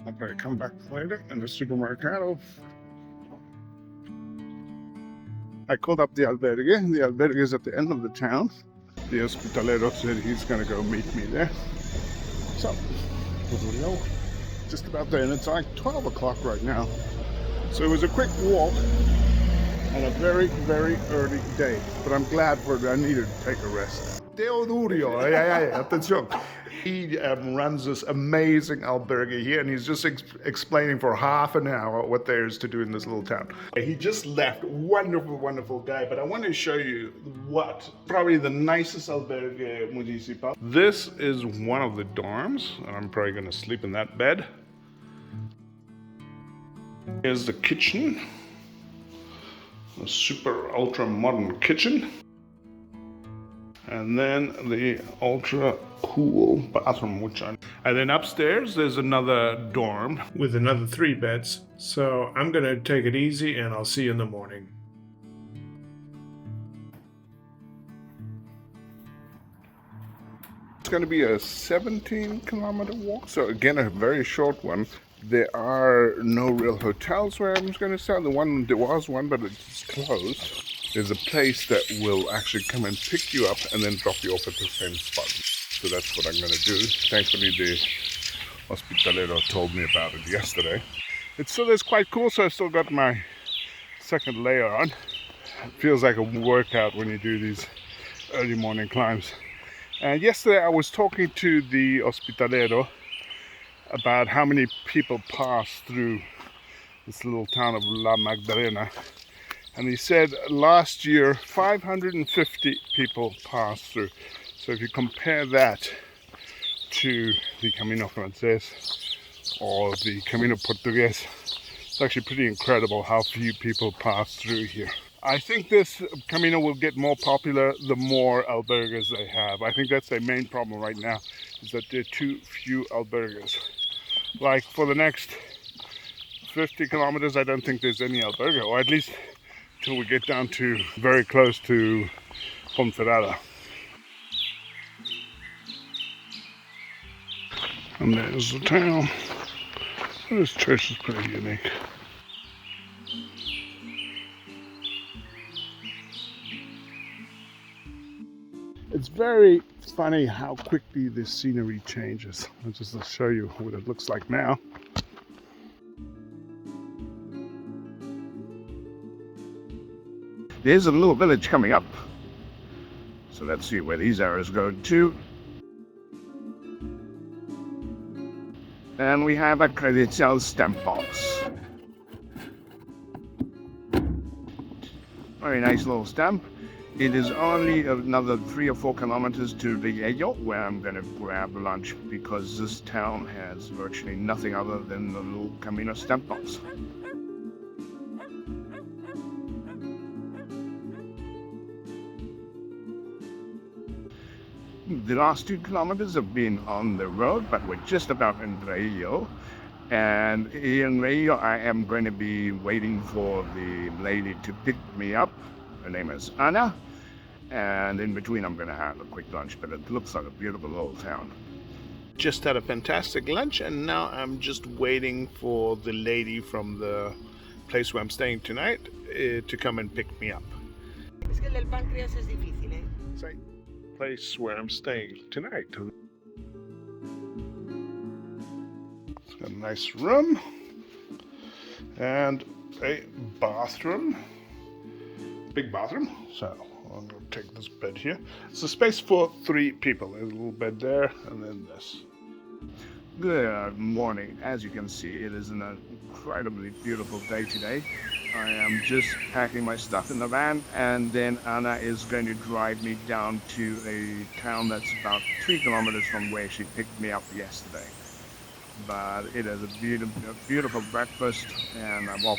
Speaker 1: I'll probably come back later in the supermercado. I called up the albergue. The albergue is at the end of the town. The hospitalero said he's going to go meet me there. So, just about there, and it's like 12 o'clock right now. So it was a quick walk on a very, very early day, but I'm glad for it. I needed to take a rest. Teodurio, attention. He runs this amazing albergue here, and he's just explaining for half an hour what there is to do in this little town. He just left. Wonderful, wonderful guy, but I want to show you what probably the nicest albergue municipal. This is one of the dorms, and I'm probably going to sleep in that bed. Here's the kitchen, a super ultra modern kitchen, and then the ultra cool bathroom, and then upstairs there's another dorm with another 3 beds. So I'm gonna take it easy, and I'll see you in the morning. It's going to be a 17-kilometer walk, so again a very short one. There are no real hotels where I'm going to stay. There was one, but it's closed. There's a place that will actually come and pick you up and then drop you off at the same spot. So that's what I'm going to do. Thankfully, the hospitalero told me about it yesterday. It still is quite cool, so I still got my second layer on. It feels like a workout when you do these early morning climbs. And yesterday I was talking to the hospitalero about how many people pass through this little town of La Magdalena, and he said last year 550 people passed through. So if you compare that to the Camino Francés or the Camino Portugués, it's actually pretty incredible how few people pass through here. I think this Camino will get more popular the more albergues they have. I think that's their main problem right now, is that there are too few albergues. Like for the next 50 kilometers, I don't think there's any albergue, or at least till we get down to very close to Ponferrada. And there's the town. This church is pretty unique. It's very funny how quickly this scenery changes. I'll just show you what it looks like now. There's a little village coming up. So let's see where these arrows go to. And we have a credencial stamp box. Very nice little stamp. It is only another 3 or 4 kilometers to Riello, where I'm going to grab lunch, because this town has virtually nothing other than the little Camino stamp box. The last 2 kilometers have been on the road, but we're just about in Riello. And in Riello, I am going to be waiting for the lady to pick me up. Her name is Anna. And in between, I'm going to have a quick lunch, but it looks like a beautiful little town.
Speaker 2: Just had a fantastic lunch, and now I'm just waiting for the lady from the place where I'm staying tonight to come and pick me up.
Speaker 3: Es que el del páncreas es difícil, ¿eh?
Speaker 1: Same place where I'm staying tonight. It's got a nice room and a bathroom. Big bathroom. So I'm going to take this bed here. It's a space for 3 people. There's a little bed there, and then this. Good morning. As you can see, it is an incredibly beautiful day today. I am just packing my stuff in the van, and then Anna is going to drive me down to a town that's about 3 kilometers from where she picked me up yesterday. But it is a beautiful breakfast, and I'm off.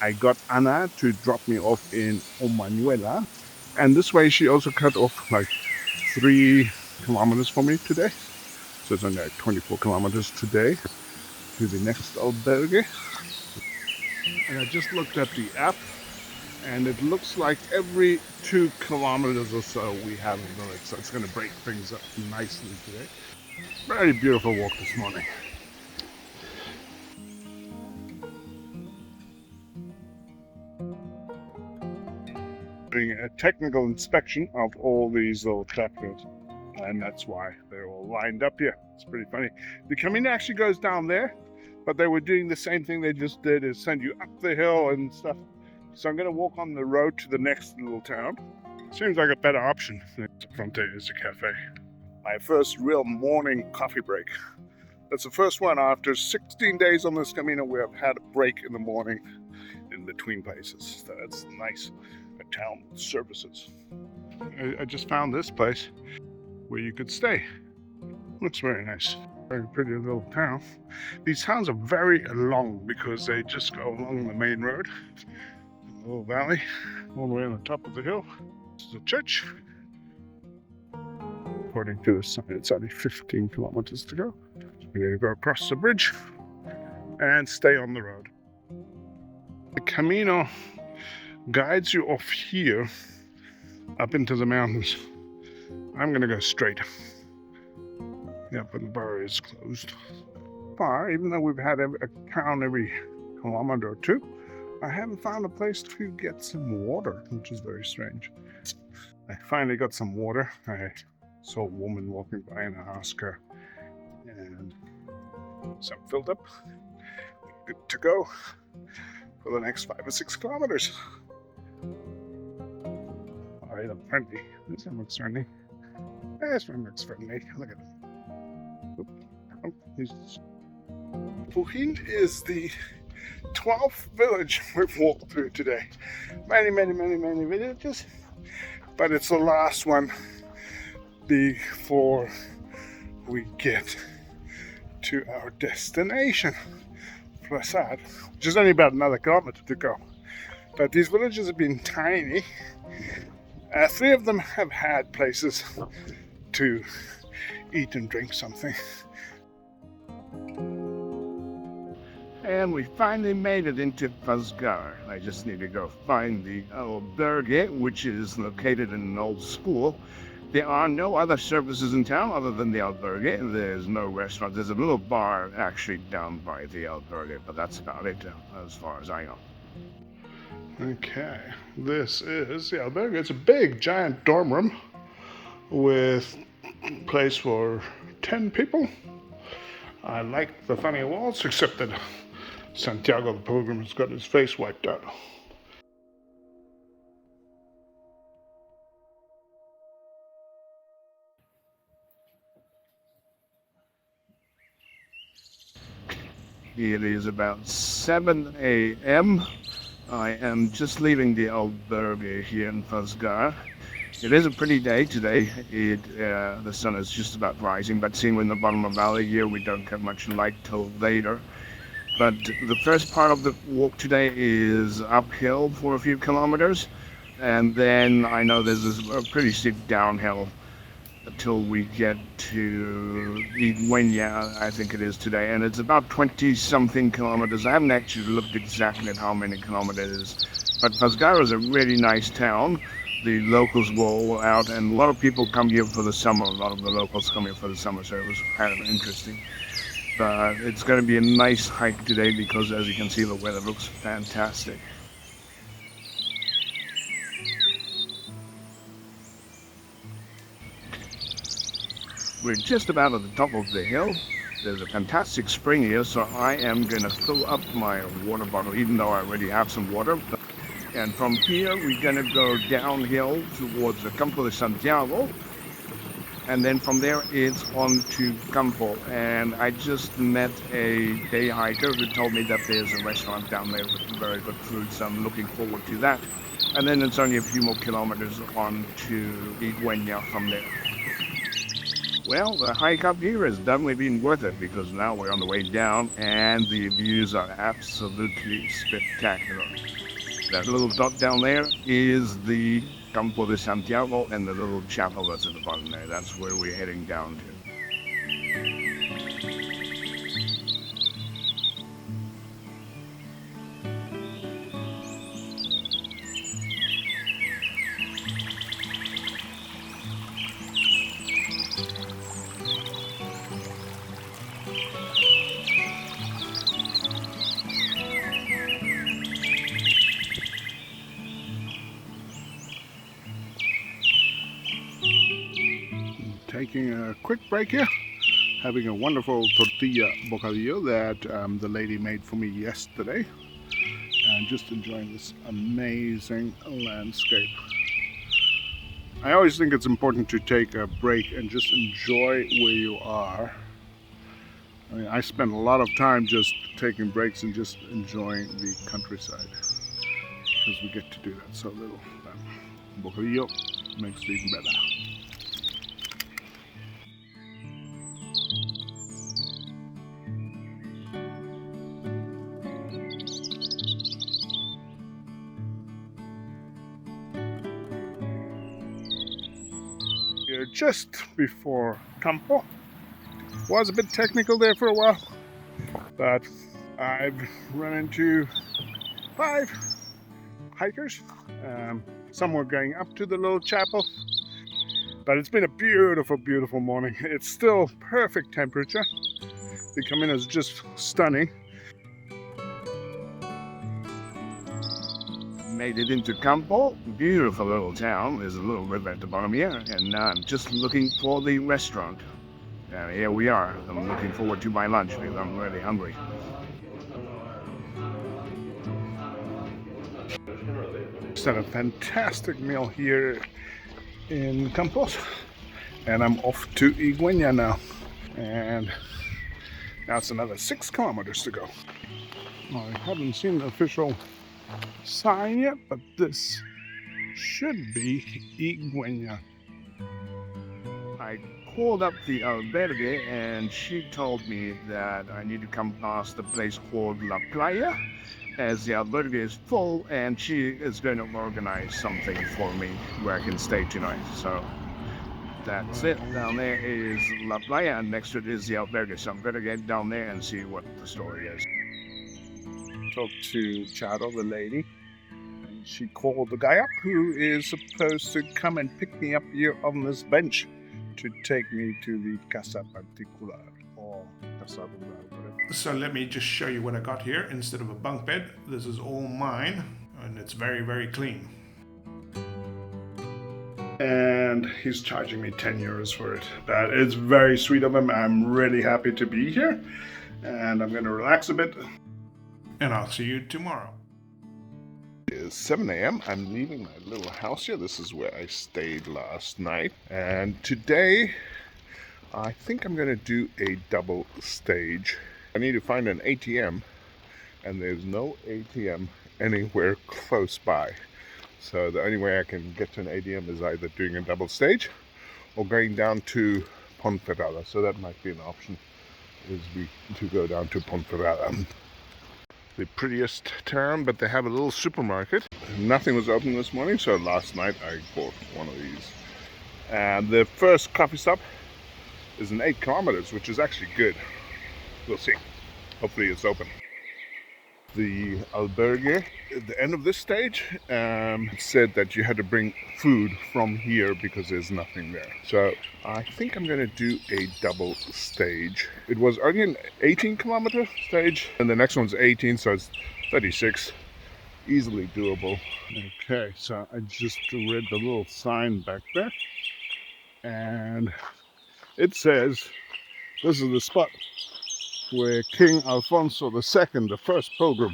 Speaker 1: I got Anna to drop me off in Omanuela, and this way she also cut off like 3 kilometers for me today. So it's only like 24 kilometers today to the next albergue. And I just looked at the app, and it looks like every 2 kilometers or so we have a village. So it's going to break things up nicely today. Very beautiful walk this morning. Doing a technical inspection of all these little tractors, and that's why they're all lined up here. It's pretty funny. The Camino actually goes down there, but they were doing the same thing they just did, is send you up the hill and stuff. So I'm going to walk on the road to the next little town. Seems like a better option. Fronte is a cafe. My first real morning coffee break. That's the first one after 16 days on this Camino where I've had a break in the morning in between places. So that's nice. A town with services. I just found this place where you could stay. Looks very nice. Very pretty little town. These towns are very long because they just go along the main road. A little valley all the way on the top of the hill. This is a church. According to the sign, it's only 15 kilometers to go. We're going to go across the bridge and stay on the road. The Camino guides you off here up into the mountains. I'm going to go straight. Yeah, but the bar is closed. Far, even though we've had a town every kilometer or 2, I haven't found a place to get some water, which is very strange. I finally got some water. I saw a woman walking by and I asked her, and some filled up. Good to go for the next 5 or 6 kilometers. Oh, they look friendly. This one looks friendly. This one looks friendly. Look at it. Puhin is the 12th village we've walked through today. Many villages, but it's the last one before we get to our destination, Prasad, which is only about another kilometer to go. But these villages have been tiny. 3 of them have had places to eat and drink something. And we finally made it into Pisuerga. I just need to go find the albergue, which is located in an old school. There are no other services in town other than the albergue. There's no restaurant. There's a little bar actually down by the albergue, but that's about it as far as I know.
Speaker 4: Okay, this is the albergue. It's a big, giant dorm room with place for 10 people. I like the funny walls, except that Santiago the Pilgrim has got his face wiped out.
Speaker 1: It is about 7 a.m. I am just leaving the albergue here in Pisuerga. It is a pretty day today. The sun is just about rising, but seeing we're in the bottom of the valley here, we don't get much light till later. But the first part of the walk today is uphill for a few kilometers, and then I know there's a pretty steep downhill until we get to Igueña, I think it is today, and it's about 20-something kilometers. I haven't actually looked exactly at how many kilometers, but Pisuerga is a really nice town. The locals go all out, and a lot of people come here for the summer. A lot of the locals come here for the summer, so it was kind of interesting. But it's going to be a nice hike today because, as you can see, the weather looks fantastic. We're just about at the top of the hill. There's a fantastic spring here, so I am going to fill up my water bottle, even though I already have some water. And from here, we're going to go downhill towards the Campo de Santiago. And then from there, it's on to Campoo. And I just met a day hiker who told me that there's a restaurant down there with very good food, so I'm looking forward to that. And then it's only a few more kilometers on to Igueña from there. Well, the hike up here has definitely been worth it because now we're on the way down and the views are absolutely spectacular. That little dot down there is the Campo de Santiago and the little chapel that's at the bottom there. That's where we're heading down to.
Speaker 4: Taking a quick break here, having a wonderful tortilla bocadillo that the lady made for me yesterday, and just enjoying this amazing landscape. I always think it's important to take a break and just enjoy where you are. I mean, I spend a lot of time just taking breaks and just enjoying the countryside because we get to do that so little. Bocadillo makes it even better. Just before Campoo. Was a bit technical there for a while, but I've run into 5 hikers. Some were going up to the little chapel, but it's been a beautiful, beautiful morning. It's still perfect temperature. The Camino is just stunning.
Speaker 1: Made it into Campoo, beautiful little town. There's a little river at the bottom here, and now I'm just looking for the restaurant. And here we are. I'm looking forward to my lunch because I'm really hungry.
Speaker 4: Just had a fantastic meal here in Campos, and I'm off to Igueña now. And now it's another 6 kilometers to go. I haven't seen the official sign yet, but this should be Igueña.
Speaker 1: I called up the albergue and she told me that I need to come past the place called La Playa as the albergue is full and she is going to organize something for me where I can stay tonight. So that's it. Down there is La Playa and next to it is the albergue. So I'm going to get down there and see what the story is. talked to Charo, the lady, and she called the guy up who is supposed to come and pick me up here on this bench to take me to the Casa Particular or Casa Rural, whatever.
Speaker 2: So let me just show you what I got here. Instead of a bunk bed, this is all mine, and it's very, very clean.
Speaker 1: And he's charging me 10 euros for it. That is very sweet of him. I'm really happy to be here, and I'm going to relax a bit.
Speaker 2: And I'll see you tomorrow.
Speaker 4: It is 7 a.m. I'm leaving my little house here. This is where I stayed last night. And today, I think I'm going to do a double stage. I need to find an ATM, and there's no ATM anywhere close by. So the only way I can get to an ATM is either doing a double stage or going down to Ponferrada. So that might be an option, is to go down to Ponferrada. The prettiest town, but they have a little supermarket. Nothing was open this morning, so last night I bought one of these. And the first coffee stop is in 8 kilometers, which is actually good. We'll see. Hopefully it's open. The albergue at the end of this stage said that you had to bring food from here because there's nothing there. So I think I'm going to do a double stage. It was only an 18 kilometer stage, and the next one's 18, so it's 36. Easily doable. Okay, so I just read the little sign back there, and it says this is the spot where King Alfonso II, the first pilgrim,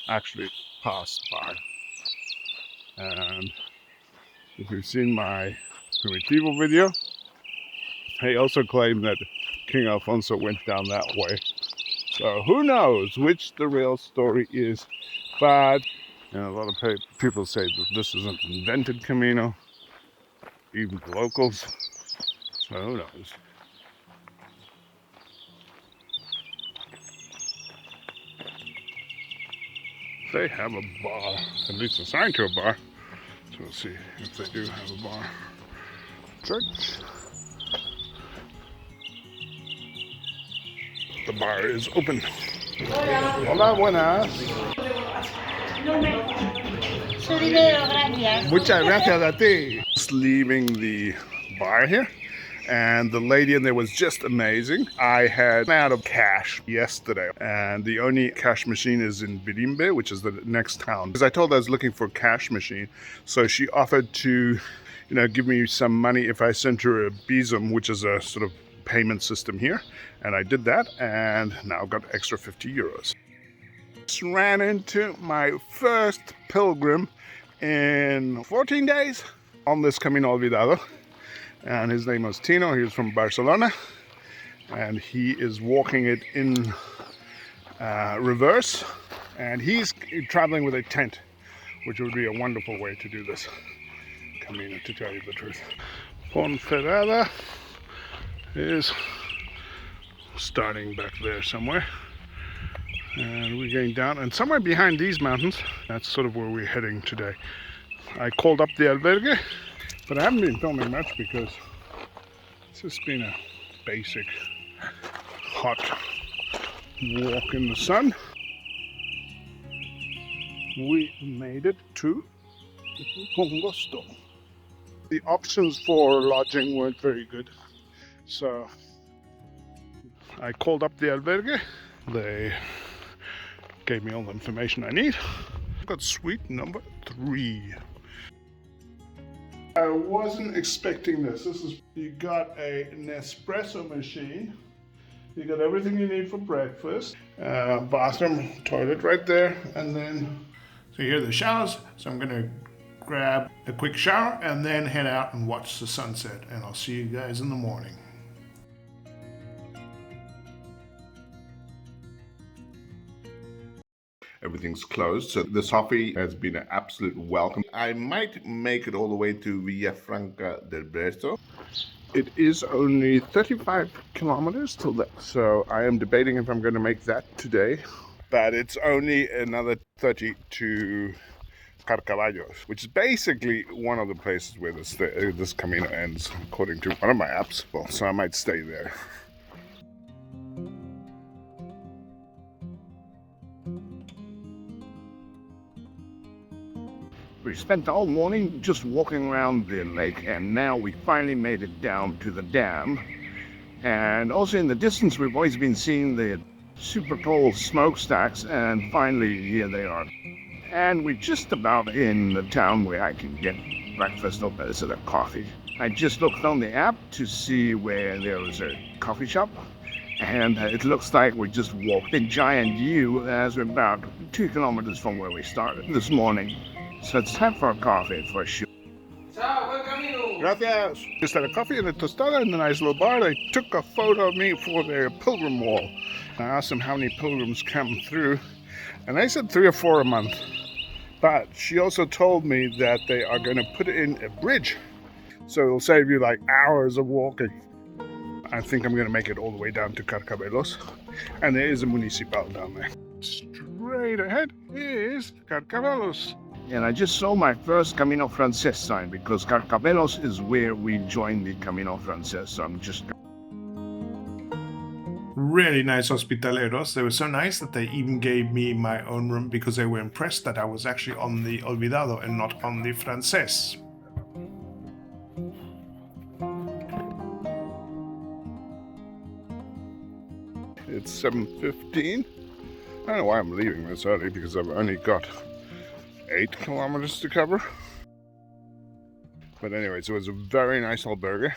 Speaker 4: actually passed by. And if you've seen my Primitivo video, they also claim that King Alfonso went down that way. So who knows which the real story is. But a lot of people say that this is an invented Camino, even the locals. So who knows. They have a bar, at least assigned to a bar. So we'll see if they do have a bar. Church. The bar is open. Hola, buenas. Muchas gracias a ti. Just leaving the bar here. And the lady in there was just amazing. I had run out of cash yesterday, and the only cash machine is in Birimbe, which is the next town. Because I told her I was looking for a cash machine, so she offered to, give me some money if I sent her a Bizum, which is a sort of payment system here. And I did that, and now got extra 50 euros. Just ran into my first pilgrim in 14 days on this Camino Olvidado. And his name was Tino. He was from Barcelona, and he is walking it in reverse, and he's traveling with a tent, which would be a wonderful way to do this Camino, to tell you the truth. Ponferrada is starting back there somewhere, and we're going down, and somewhere behind these mountains, that's sort of where we're heading today. I called up the albergue, but I haven't been filming much because it's just been a basic hot walk in the sun. We made it to Congosto. The options for lodging weren't very good, so I called up the albergue. They gave me all the information I need. I've got suite number 3. I wasn't expecting this. You got an espresso machine. You got everything you need for breakfast. Bathroom, toilet right there, and then.
Speaker 2: So here are the showers. So I'm gonna grab a quick shower and then head out and watch the sunset. And I'll see you guys in the morning.
Speaker 4: Everything's closed, so this coffee has been an absolute welcome. I might make it all the way to Villafranca del Bierzo. It is only 35 kilometers till that, so I am debating if I'm going to make that today. But it's only another 30 to Carcavallos, which is basically one of the places where this Camino ends, according to one of my apps. Well, so I might stay there. We spent the whole morning just walking around the lake, and now we finally made it down to the dam. And also in the distance, we've always been seeing the super tall smokestacks, and finally here they are. And we're just about in the town where I can get breakfast or better coffee. I just looked on the app to see where there was a coffee shop, and it looks like we just walked a giant U as we're about 2 kilometers from where we started this morning. So it's time for a coffee for sure.
Speaker 3: Ciao, buen camino!
Speaker 1: Gracias. Just had a coffee and a tostada in the nice little bar. They took a photo of me for their pilgrim wall. I asked them how many pilgrims come through, and they said 3 or 4 a month. But she also told me that they are going to put in a bridge, so it'll save you like hours of walking. I think I'm going to make it all the way down to Carcabelos, and there is a municipal down there. Straight ahead is Carcabelos.
Speaker 4: And I just saw my first Camino Frances sign, because Carcabelos is where we joined the Camino Frances, so I'm just...
Speaker 2: Really nice hospitaleros. They were so nice that they even gave me my own room because they were impressed that I was actually on the Olvidado and not on the Frances.
Speaker 1: It's 7:15. I don't know why I'm leaving this early, because I've only got 8 kilometers to cover. But anyways, it was a very nice albergue.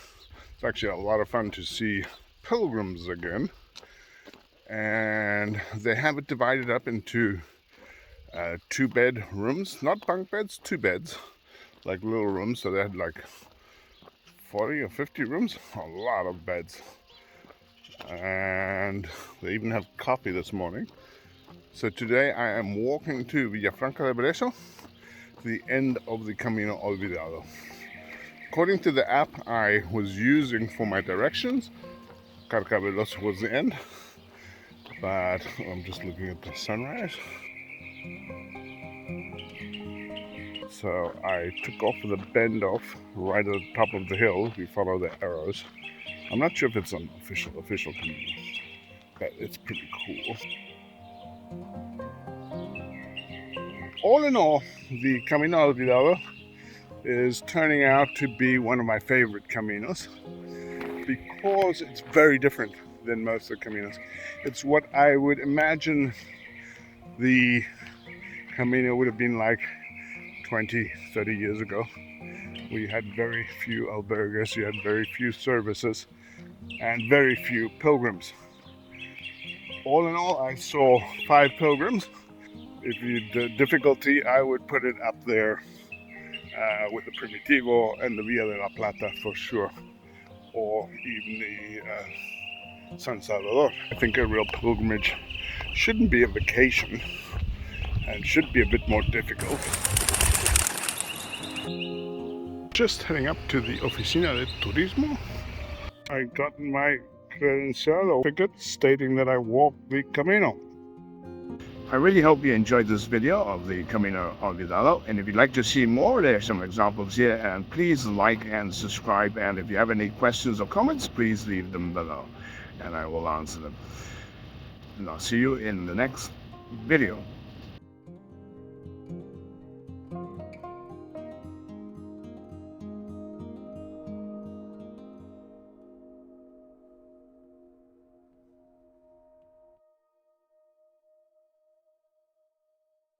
Speaker 1: It's actually a lot of fun to see pilgrims again. And they have it divided up into 2-bed rooms, not bunk beds, 2 beds, like little rooms. So they had like 40 or 50 rooms, a lot of beds. And they even have coffee this morning. So today I am walking to Villafranca del Bierzo, the end of the Camino Olvidado. According to the app I was using for my directions, Carcabelos was the end, but I'm just looking at the sunrise. So I took off the bend off right at the top of the hill. If you follow the arrows, I'm not sure if it's an official Camino, but it's pretty cool. All in all, the Camino Olvidado is turning out to be one of my favorite Caminos, because it's very different than most of the Caminos. It's what I would imagine the Camino would have been like 20, 30 years ago. We had very few albergues, you had very few services, and very few pilgrims. All in all, I saw 5 pilgrims. If you did difficulty, I would put it up there with the Primitivo and the Via de la Plata for sure, or even the San Salvador. I think a real pilgrimage shouldn't be a vacation and should be a bit more difficult. Just heading up to the Oficina de Turismo. I got my credencial ticket stating that I walked the Camino.
Speaker 4: I really hope you enjoyed this video of the Camino Olvidado, and if you'd like to see more, there are some examples here, and please like and subscribe, and if you have any questions or comments, please leave them below, and I will answer them. And I'll see you in the next video.